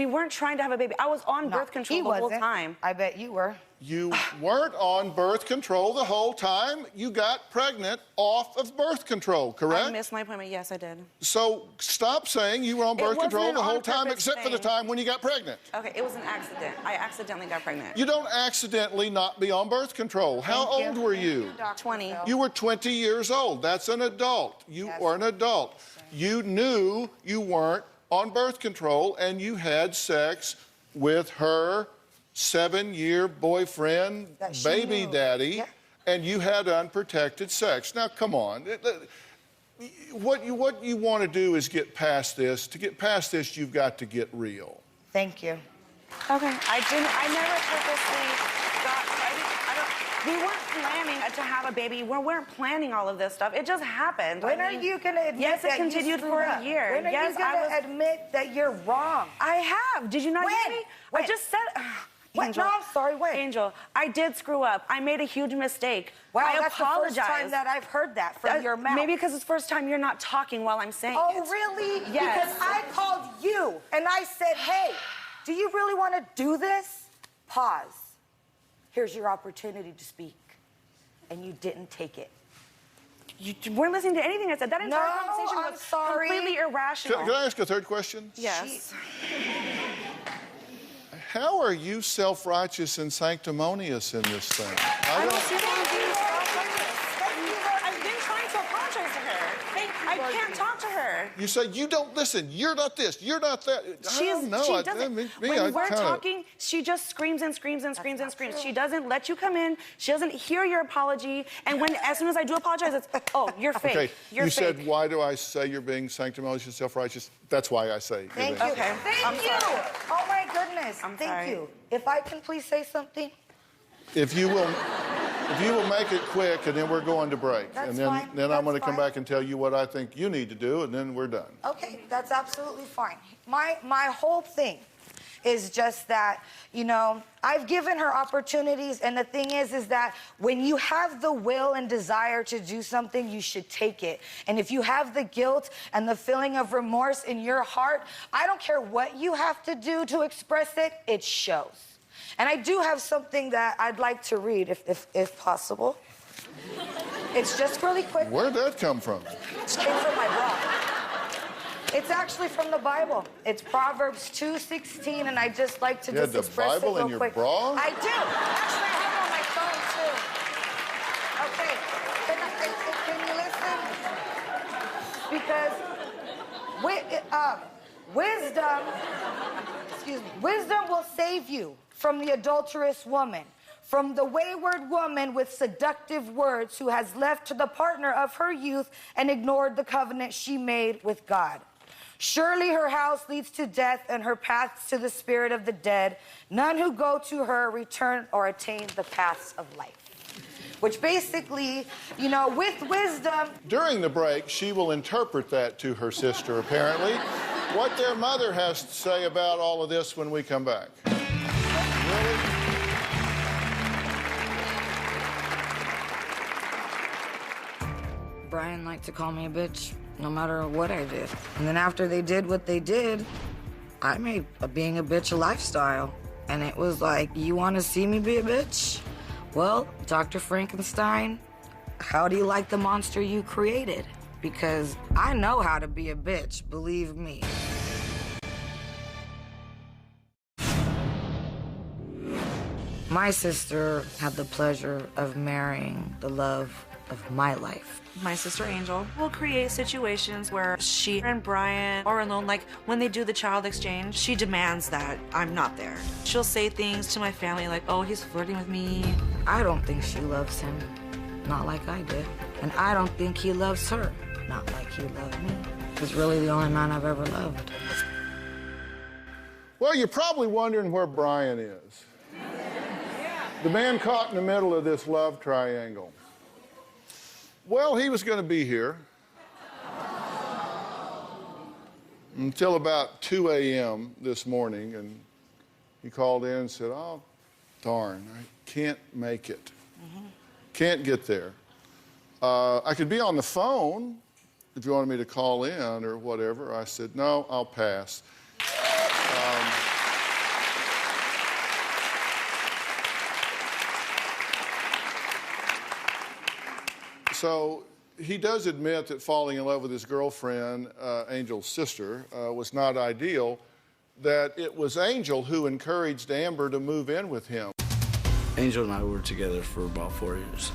weren't trying to have a baby. I was on No, birth control he the whole wasn't. time. I bet you were. You weren't on birth control the whole time. You got pregnant off of birth control, correct? I missed my appointment. Yes, I did. So stop saying you were on birth wasn't control an the whole on-purpose time except for the thing. time when you got pregnant. Okay, it was an accident. I accidentally got pregnant. You don't accidentally not be on birth control. How Thank you. old were you? 20. You were 20 years old. That's an adult. You Yes. were an adult. You knew you weren't on birth control and you had sex with her 7-year boyfriend, That she baby knew. daddy, Yeah. and you had unprotected sex. Now, come on. What you want to do is get past this. To get past this, you've got to get real. Thank you. Okay. I never purposely got. We weren't planning to have a baby. We weren't planning all of this stuff. It just happened. When I are mean, you going to admit yes, that it continued you for screwed a up? year. When are Yes, you going I was. to admit that you're wrong? I have. Did you not When? hear me? When? I just said. What? Angel, No, I'm sorry, when? Angel, I did screw up. I made a huge mistake. Wow, I that's apologize. the first time that I've heard that from your mouth. Maybe because it's the first time you're not talking while I'm saying Oh, it. really? Yes. Because I called you and I said, hey, do you really want to do this? Pause. Here's your opportunity to speak. And you didn't take it. You weren't listening to anything I said. That entire No, conversation I'm was sorry. completely irrational. Can I ask a third question? Yes. How are you self-righteous and sanctimonious in this thing? I don't see why I'm being self-righteous. I've been trying to apologize to her. I can't talk to her. You say, you don't listen, you're not this, you're not that. I don't know. She doesn't. me, when I we're kinda- talking, she just screams and screams and screams and screams. She doesn't let you come in. She doesn't hear your apology. And as soon as I do apologize, it's, oh, you're fake. Okay, You're you fake. said, why do I say you're being sanctimonious and self-righteous? That's why I say you're Thank being- you. Okay, Thank I'm you. sorry. Oh, my goodness. I'm Thank sorry. you. If I can please say something. If you will make it quick, and then we're going to break. That's and then, fine. then I'm going to That's come fine. back and tell you what I think you need to do, and then we're done. Okay, that's absolutely fine. My whole thing is just that, you know, I've given her opportunities, and the thing is that when you have the will and desire to do something, you should take it. And if you have the guilt and the feeling of remorse in your heart, I don't care what you have to do to express it, it shows. And I do have something that I'd like to read, if possible. It's just really quick. Where'd that come from? It came from my bra. It's actually from the Bible. It's Proverbs 2:16, and I just like to just express it real quick. You had the Bible in your bra? I do. Actually, I have it on my phone, too. Okay, can you listen? Because wisdom will save you from the adulterous woman, from the wayward woman with seductive words who has left the partner of her youth and ignored the covenant she made with God. Surely her house leads to death and her paths to the spirit of the dead. None who go to her return or attain the paths of life. Which basically, you know, with wisdom... During the break, she will interpret that to her sister, apparently. What their mother has to say about all of this when we come back. Really? Brian liked to call me a bitch no matter what I did. And then after they did what they did, I made being a bitch a lifestyle. And it was like, you want to see me be a bitch? Well, Dr. Frankenstein, how do you like the monster you created? Because I know how to be a bitch, believe me. My sister had the pleasure of marrying the love of my life. My sister Angel will create situations where she and Brian are alone. Like when they do the child exchange, she demands that I'm not there. She'll say things to my family like, oh, he's flirting with me. I don't think she loves him, not like I did. And I don't think he loves her, not like he loved me. He's really the only man I've ever loved. Well, you're probably wondering where Brian is. The man caught in the middle of this love triangle. Well, he was going to be here until about 2 a.m. this morning, and he called in and said, oh, darn, I can't make it. Can't get there. I could be on the phone if you wanted me to call in or whatever. I said, no, I'll pass. So he does admit that falling in love with his girlfriend, Angel's sister, was not ideal, that it was Angel who encouraged Amber to move in with him. Angel and I were together for about 4 years.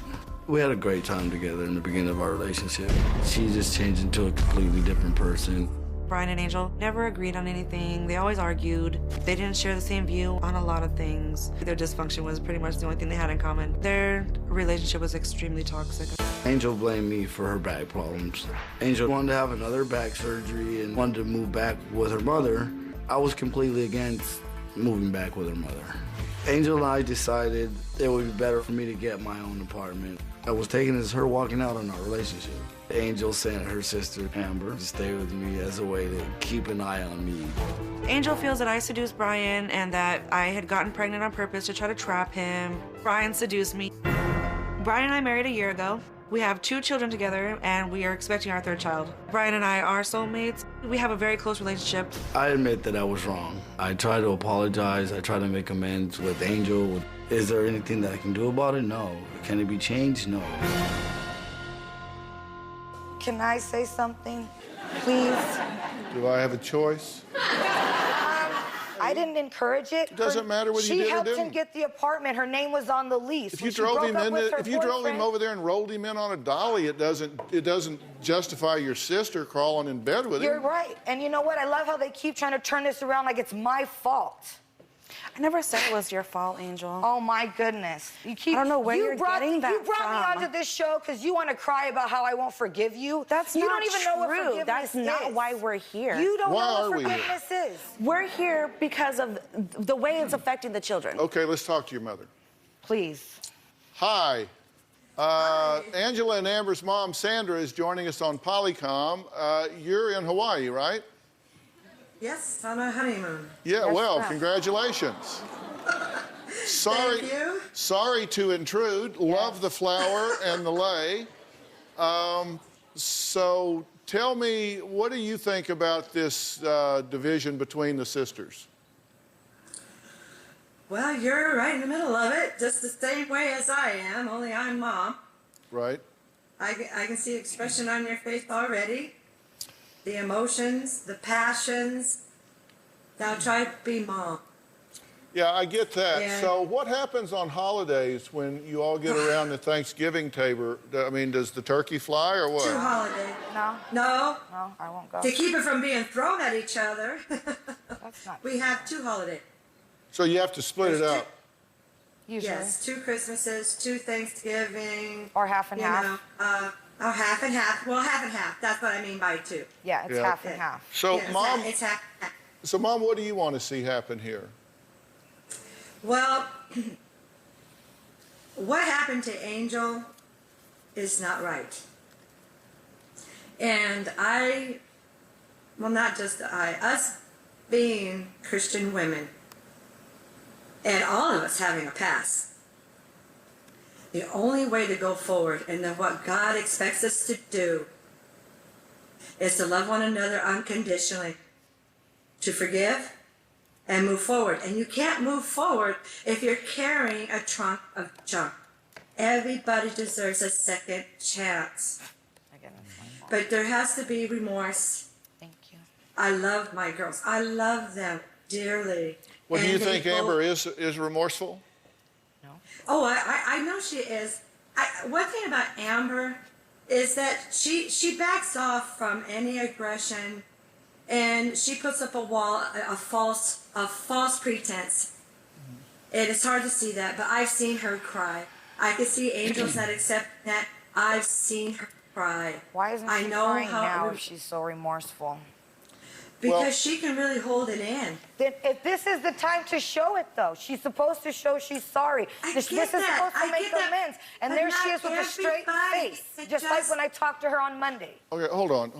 We had a great time together in the beginning of our relationship. She just changed into a completely different person. Brian and Angel never agreed on anything. They always argued. They didn't share the same view on a lot of things. Their dysfunction was pretty much the only thing they had in common. Their relationship was extremely toxic. Angel blamed me for her back problems. Angel wanted to have another back surgery and wanted to move back with her mother. I was completely against moving back with her mother. Angel and I decided it would be better for me to get my own apartment. I was taking as her walking out on our relationship. Angel sent her sister, Amber, to stay with me as a way to keep an eye on me. Angel feels that I seduced Brian and that I had gotten pregnant on purpose to try to trap him. Brian seduced me. Brian and I married a year ago. We have 2 children together, and we are expecting our 3rd child. Brian and I are soulmates. We have a very close relationship. I admit that I was wrong. I tried to apologize. I tried to make amends with Angel. Is there anything that I can do about it? No. Can it be changed? No. Can I say something, please? Do I have a choice? I didn't encourage it. It doesn't matter whether you did or She helped didn't. him get the apartment. Her name was on the lease. If you drove him over there and rolled him in on a dolly, it doesn't justify your sister crawling in bed with him. You're right. And you know what? I love how they keep trying to turn this around like it's my fault. I never said it was your fault, Angel. Oh, my goodness. I don't know where you're getting that You brought from. me onto this show because you want to cry about how I won't forgive you. That's you not don't even know what true. forgiveness That's not is. why we're here. You don't Why know are what we here? forgiveness is. We're here because of the way it's affecting the children. Okay, let's talk to your mother. Please. Hi. Angela and Amber's mom, Sandra, is joining us on Polycom. You're in Hawaii, right? Yes, on our honeymoon. Yeah, Yes, well, ma'am. congratulations. Sorry, Thank you. sorry to intrude. Love the flower and the lei. So tell me, what do you think about this division between the sisters? Well, you're right in the middle of it, just the same way as I am, only I'm mom. Right? I can see expression on your face already. The emotions, the passions. Now try to be mom. Yeah, I get that. Yeah. So what happens on holidays when you all get around the Thanksgiving table? I mean, does the turkey fly or what? 2 holidays. No. No. No, I won't go. To keep it from being thrown at each other, That's not we have 2 holidays. So you have to split it up. usually. Yes, 2 Christmases, 2 Thanksgiving. Or half and you half. know, half and half. Well, half and half. That's what I mean by 2. Yeah, it's Yeah. half and half. So, Yeah, Mom, it's half and half. so Mom, what do you want to see happen here? Well, what happened to Angel is not right. And well, not just us being Christian women, and all of us having a past, the only way to go forward and what God expects us to do is to love one another unconditionally, to forgive, and move forward. And you can't move forward if you're carrying a trunk of junk. Everybody deserves a second chance. But there has to be remorse. Thank you. I love my girls. I love them dearly. Well, do And you they think both- Amber is remorseful? Oh, I know she is. One thing about Amber is that she backs off from any aggression, and she puts up a wall, a false pretense. And it's hard to see that, but I've seen her cry. I can see Angel's not accepting that. I've seen her cry. Why isn't I she know crying how now if she's so remorseful? because she can really hold it in. Then if this is the time to show it, though, she's supposed to show she's sorry. This get is that. supposed to I make get that. amends. And But there she not is with a straight everybody. face, It just like just- when I talked to her on Monday. Okay, hold on.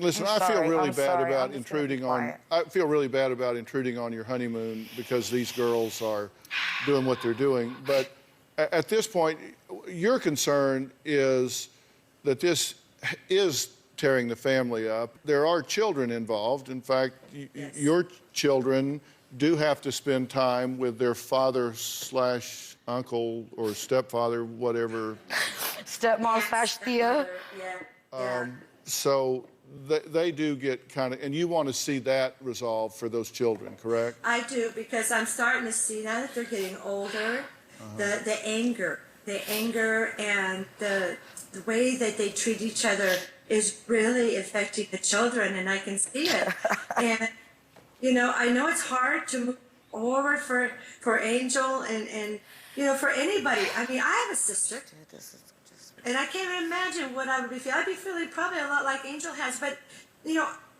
Listen, I'm I feel sorry, really I'm bad sorry, about I'm just gonna be intruding on. quiet. I feel really bad about intruding on your honeymoon because these girls are doing what they're doing. But at this point, your concern is that this is tearing the family up. There are children involved. In fact, your children do have to spend time with their father/uncle or stepfather, whatever. Stepmom/Thea. Yeah. So they do get kind of, and you want to see that resolved for those children, correct? I do, because I'm starting to see now that they're getting older, the anger and the way that they treat each other is really affecting the children, and I can see it. And I know it's hard to move forward for Angel and for anybody. I mean, I have a sister, and I can't even imagine what I would be feeling. I'd be feeling probably a lot like Angel has, but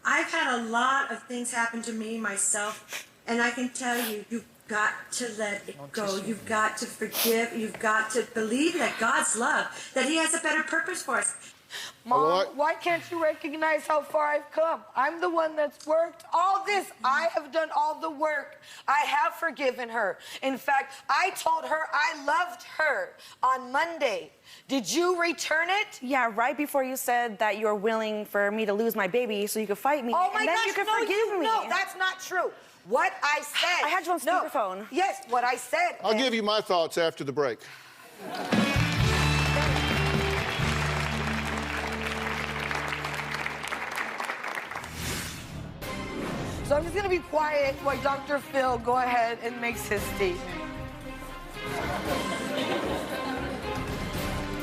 I've had a lot of things happen to me myself, and I can tell you, you've got to let it go. You've got to forgive. You've got to believe that God's love, that He has a better purpose for us. Mom, why can't you recognize how far I've come? I'm the one that's worked all this. I have done all the work. I have forgiven her. In fact, I told her I loved her on Monday. Did you return it? Yeah, right before you said that you were willing for me to lose my baby so you could fight me. Oh my and then gosh, you could no, forgive me. No, that's not true. What I said. I had you on speakerphone. Yes, what I said. I'll give you my thoughts after the break. So I'm just going to be quiet while Dr. Phill go ahead and makes his statement.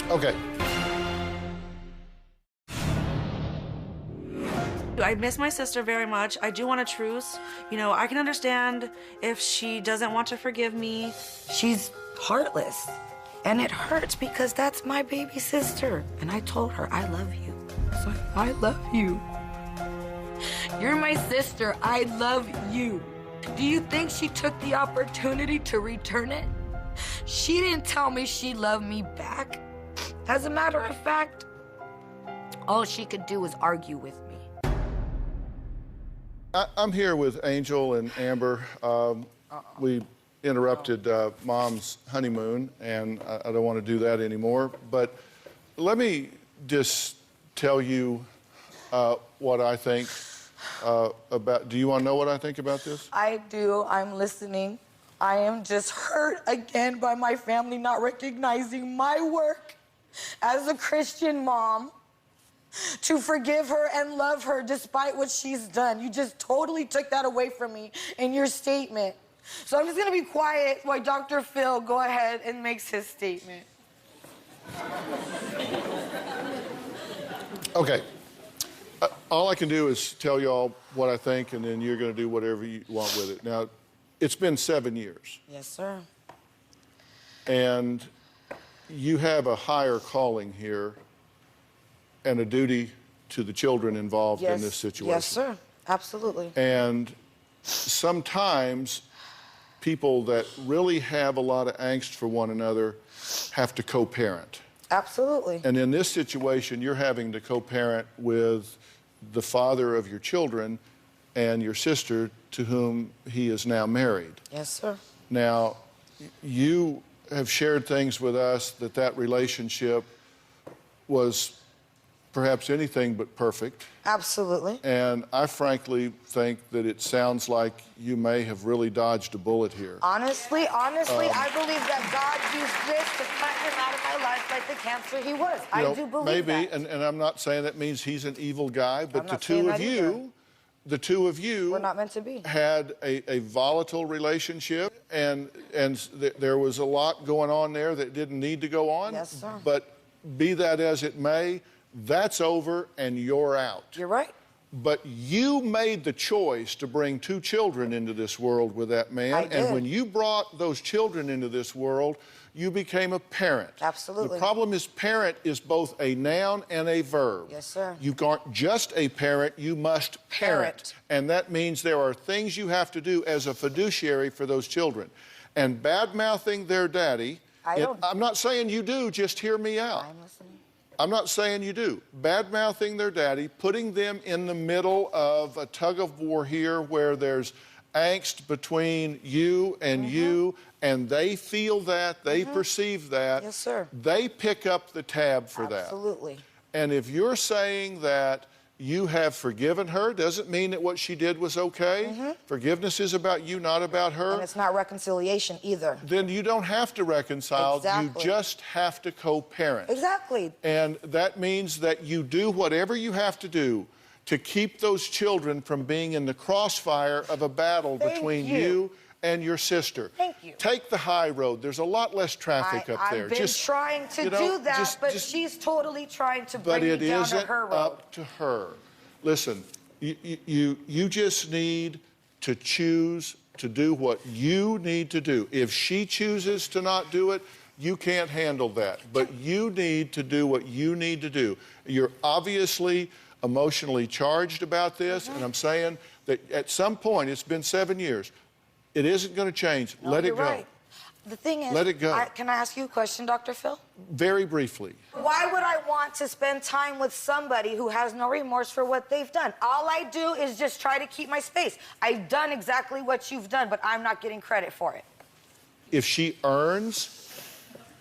Okay. I miss my sister very much. I do want a truce. I can understand if she doesn't want to forgive me. She's heartless. And it hurts because that's my baby sister. And I told her, I love you. So I love you. You're my sister. I love you. Do you think she took the opportunity to return it? She didn't tell me she loved me back. As a matter of fact, all she could do was argue with me. I'm here with Angel and Amber. We interrupted Mom's honeymoon, and I don't want to do that anymore. But let me just tell you what I think about... Do you want to know what I think about this? I do. I'm listening. I am just hurt again by my family not recognizing my work as a Christian mom to forgive her and love her despite what she's done. You just totally took that away from me in your statement. So I'm just going to be quiet while Dr. Phill go ahead and makes his statement. Okay. All I can do is tell y'all what I think, and then you're going to do whatever you want with it. Now, it's been 7 years. Yes, sir. And you have a higher calling here and a duty to the children involved in this situation. Yes, sir. Absolutely. And sometimes people that really have a lot of angst for one another have to co-parent. Absolutely. And in this situation, you're having to co-parent with the father of your children and your sister to whom he is now married. Yes, sir. Now, you have shared things with us that relationship was perhaps anything but perfect. Absolutely. And I frankly think that it sounds like you may have really dodged a bullet here. Honestly, I believe that God used this to cut him out of my life like the cancer he was. I do believe maybe, that. and I'm not saying that means he's an evil guy, but the two of you we're not meant to be. Had a volatile relationship, and there was a lot going on there that didn't need to go on. Yes, sir. But be that as it may, that's over and you're out. You're right. But you made the choice to bring 2 children into this world with that man. I did. And when you brought those children into this world, you became a parent. Absolutely. The problem is parent is both a noun and a verb. Yes, sir. You aren't just a parent, you must parent. And that means there are things you have to do as a fiduciary for those children. And bad-mouthing their daddy, I'm not saying you do, just hear me out. I'm listening. I'm not saying you do. Bad-mouthing their daddy, putting them in the middle of a tug-of-war here where there's angst between you and you, and they feel that, they perceive that. Yes, sir. They pick up the tab for that. Absolutely. And if you're saying that you have forgiven her, doesn't mean that what she did was okay. Forgiveness is about you, not about her. And it's not reconciliation either. Then you don't have to reconcile. Exactly. You just have to co-parent. Exactly. And that means that you do whatever you have to do to keep those children from being in the crossfire of a battle between you and your sister. Thank you. Take the high road. There's a lot less traffic up there. I've been trying to do that, but she's totally trying to bring me down to her road. But it isn't up to her. Listen, you just need to choose to do what you need to do. If she chooses to not do it, you can't handle that. But you need to do what you need to do. You're obviously emotionally charged about this, and I'm saying that at some point, it's been 7 years, it isn't going to change. No, let it go. Right. The thing is, let it go. Can I ask you a question, Dr. Phill? Very briefly. Why would I want to spend time with somebody who has no remorse for what they've done? All I do is just try to keep my space. I've done exactly what you've done, but I'm not getting credit for it. If she earns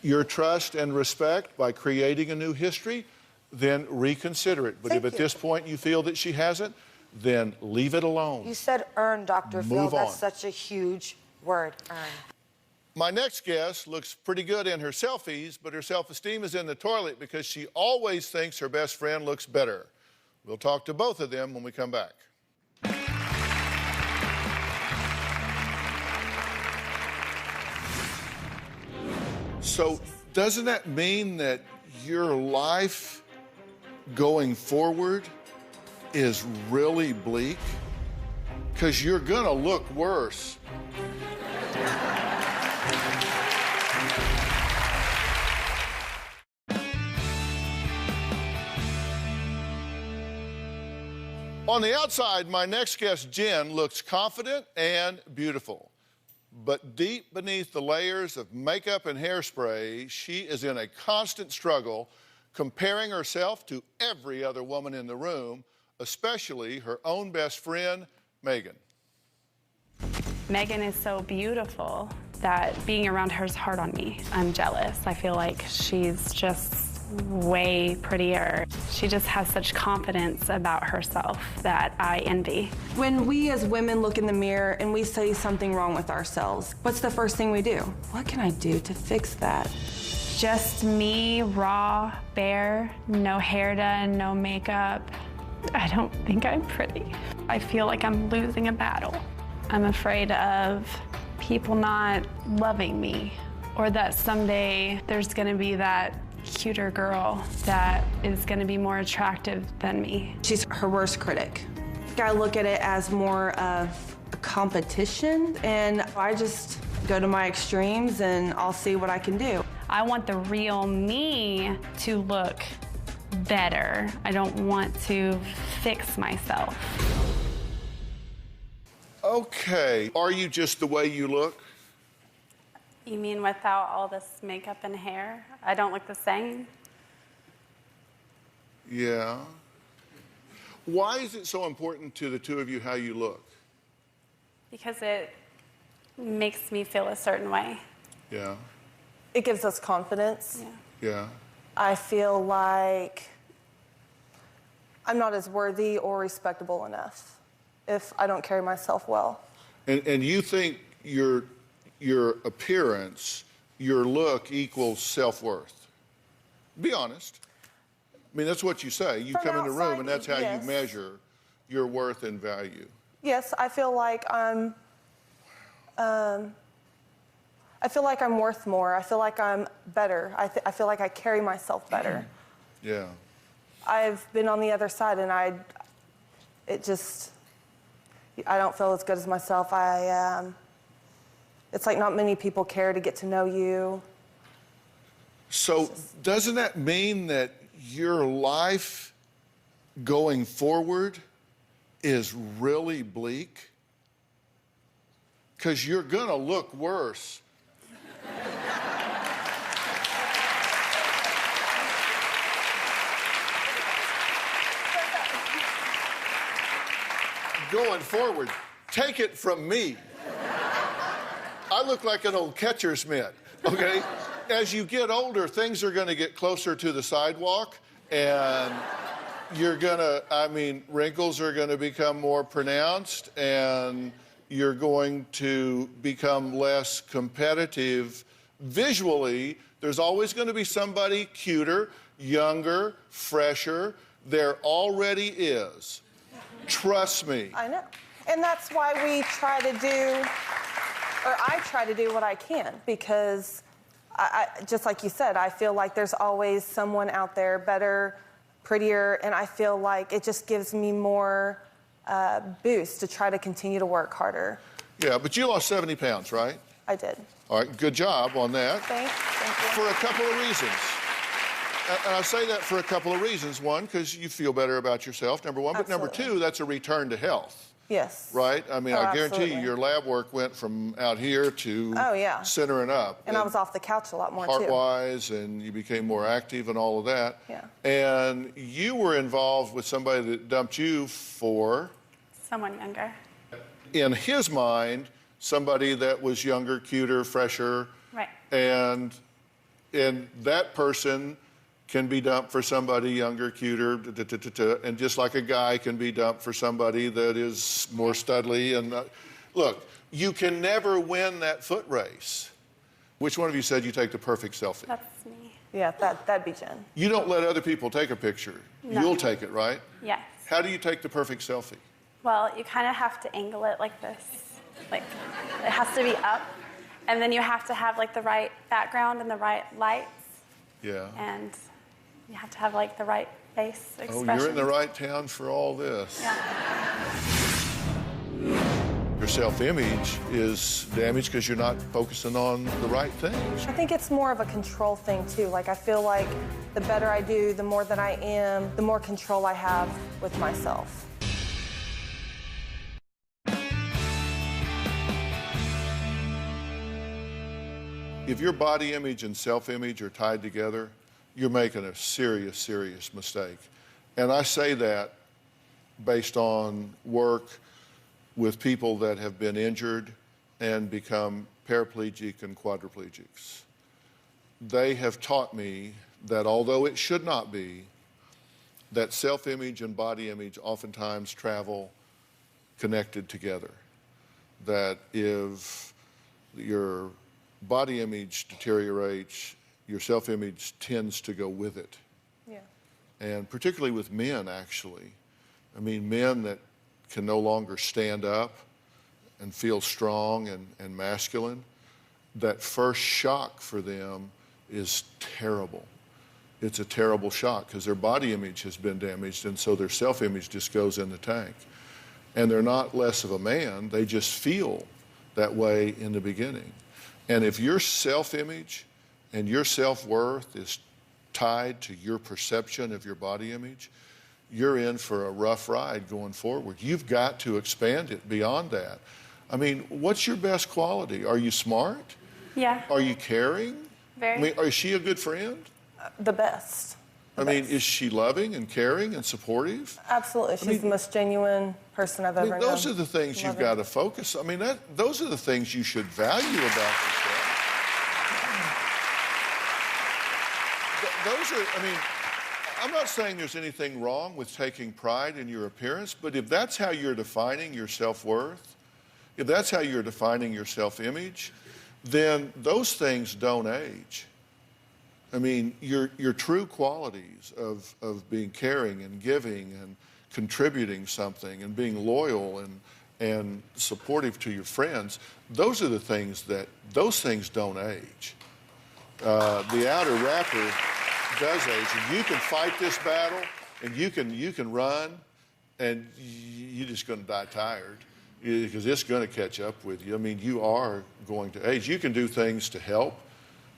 your trust and respect by creating a new history, then reconsider it. But if at this point you feel that she hasn't, then leave it alone. You said earn, Dr. Phill. Move on. That's such a huge word, earn. My next guest looks pretty good in her selfies, but her self-esteem is in the toilet because she always thinks her best friend looks better. We'll talk to both of them when we come back. So, doesn't that mean that your life going forward is really bleak? Because you're gonna look worse. On the outside, my next guest, Jen, looks confident and beautiful. But deep beneath the layers of makeup and hairspray, she is in a constant struggle, comparing herself to every other woman in the room, especially her own best friend, Megan. Megan is so beautiful that being around her is hard on me. I'm jealous. I feel like she's just way prettier. She just has such confidence about herself that I envy. When we as women look in the mirror and we see something wrong with ourselves, what's the first thing we do? What can I do to fix that? Just me, raw, bare, no hair done, no makeup. I don't think I'm pretty. I feel like I'm losing a battle. I'm afraid of people not loving me, or that someday there's gonna be that cuter girl that is gonna be more attractive than me. She's her worst critic. I look at it as more of a competition, and I just go to my extremes and I'll see what I can do. I want the real me to look better. I don't want to fix myself. Okay, are you just the way you look? You mean without all this makeup and hair? I don't look the same? Yeah. Why is it so important to the two of you how you look? Because it makes me feel a certain way. Yeah. It gives us confidence. Yeah. I feel like I'm not as worthy or respectable enough if I don't carry myself well. And you think your appearance, your look equals self-worth? Be honest. I mean, that's what you say. You come in the room and that's how you measure your worth and value. Yes, I feel like I'm worth more. I feel like I'm better. I feel like I carry myself better. Yeah. I've been on the other side, and I don't feel as good as myself. It's like not many people care to get to know you. So doesn't that mean that your life going forward is really bleak? Because you're gonna look worse. Going forward, take it from me. I look like an old catcher's mitt, okay? As you get older, things are gonna get closer to the sidewalk, and wrinkles are gonna become more pronounced, and you're going to become less competitive. Visually, there's always gonna be somebody cuter, younger, fresher. There already is. Trust me. I know. And that's why I try to do what I can, because I just like you said, I feel like there's always someone out there better, prettier, and I feel like it just gives me more boost to try to continue to work harder. Yeah, but you lost 70 pounds, right? I did. All right, good job on that. Thank you. For a couple of reasons. And I say that for a couple of reasons. One, because you feel better about yourself, number one. But number two, that's a return to health. Yes. Right? I mean, I guarantee absolutely. you your lab work went from out here to center and up. And I was off the couch a lot more, too. Heart-wise, and you became more active and all of that. Yeah. And you were involved with somebody that dumped you for... Someone younger. In his mind, somebody that was younger, cuter, fresher. Right. And that person can be dumped for somebody younger, cuter, and just like a guy can be dumped for somebody that is more studly. And look, you can never win that foot race. Which one of you said you take the perfect selfie? That's me. Yeah, that'd be Jen. You don't let other people take a picture. No. You'll take it, right? Yes. How do you take the perfect selfie? Well, you kind of have to angle it like this. Like, it has to be up, and then you have to have like the right background and the right lights. Yeah. And you have to have like the right face expression. Oh, you're in the right town for all this. Yeah. Your self-image is damaged because you're not focusing on the right things. I think it's more of a control thing, too. Like, I feel like the better I do, the more that I am, the more control I have with myself. If your body image and self-image are tied together, you're making a serious, serious mistake. And I say that based on work with people that have been injured and become paraplegic and quadriplegics. They have taught me that although it should not be, that self-image and body image oftentimes travel connected together. That if your body image deteriorates, your self-image tends to go with it. Yeah. And particularly with men, actually. I mean, men that can no longer stand up and feel strong and masculine, that first shock for them is terrible. It's a terrible shock because their body image has been damaged, and so their self-image just goes in the tank. And they're not less of a man, they just feel that way in the beginning. And if your self-image and your self-worth is tied to your perception of your body image, you're in for a rough ride going forward. You've got to expand it beyond that. I mean, what's your best quality? Are you smart? Yeah. Are you caring? Very. I mean, is she a good friend? The best. I mean, is she loving and caring and supportive? Absolutely. She's the most genuine person I've ever known. Those are the things you've got to focus. I mean, those are the things you should value about yourself. Those are, I mean, I'm not saying there's anything wrong with taking pride in your appearance, but if that's how you're defining your self-worth, if that's how you're defining your self-image, then those things don't age. I mean, your true qualities of being caring and giving and contributing something and being loyal and supportive to your friends, those are the things those things don't age. The outer wrapper does age, and you can fight this battle, and you can run, and you're just going to die tired because it's going to catch up with you. I mean, you are going to age. You can do things to help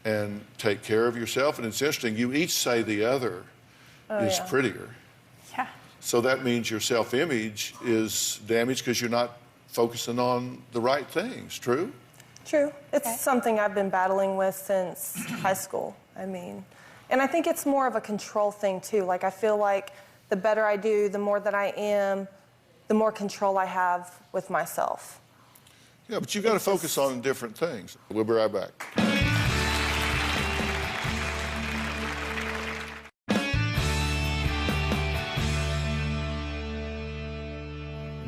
and take care of yourself, and it's interesting, you each say the other is prettier. Yeah. So that means your self-image is damaged because you're not focusing on the right things, true? True. It's something I've been battling with since high school. I mean, and I think it's more of a control thing too. Like, I feel like the better I do, the more that I am, the more control I have with myself. Yeah, but you've got to focus on different things. We'll be right back.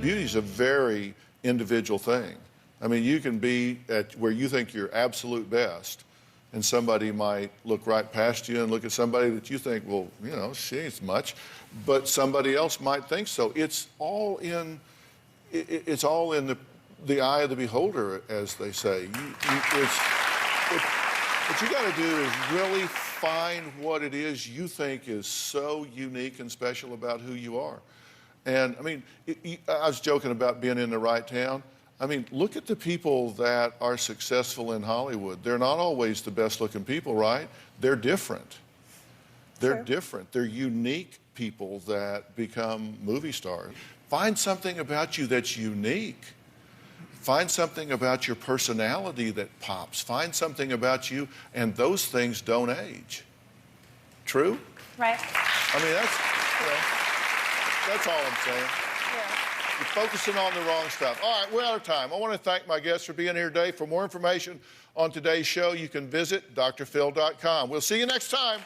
Beauty is a very individual thing. I mean, you can be at where you think you're absolute best, and somebody might look right past you and look at somebody that you think, well, you know, she ain't much, but somebody else might think so. It's all in the eye of the beholder, as they say. What you got to do is really find what it is you think is so unique and special about who you are. And I mean, I was joking about being in the right town. I mean, look at the people that are successful in Hollywood. They're not always the best looking people, right? They're different. They're different. They're unique people that become movie stars. Find something about you that's unique. Find something about your personality that pops. Find something about you, and those things don't age. True? Right. I mean, that's all I'm saying. You're focusing on the wrong stuff. All right, we're out of time. I want to thank my guests for being here today. For more information on today's show, you can visit drphill.com. We'll see you next time.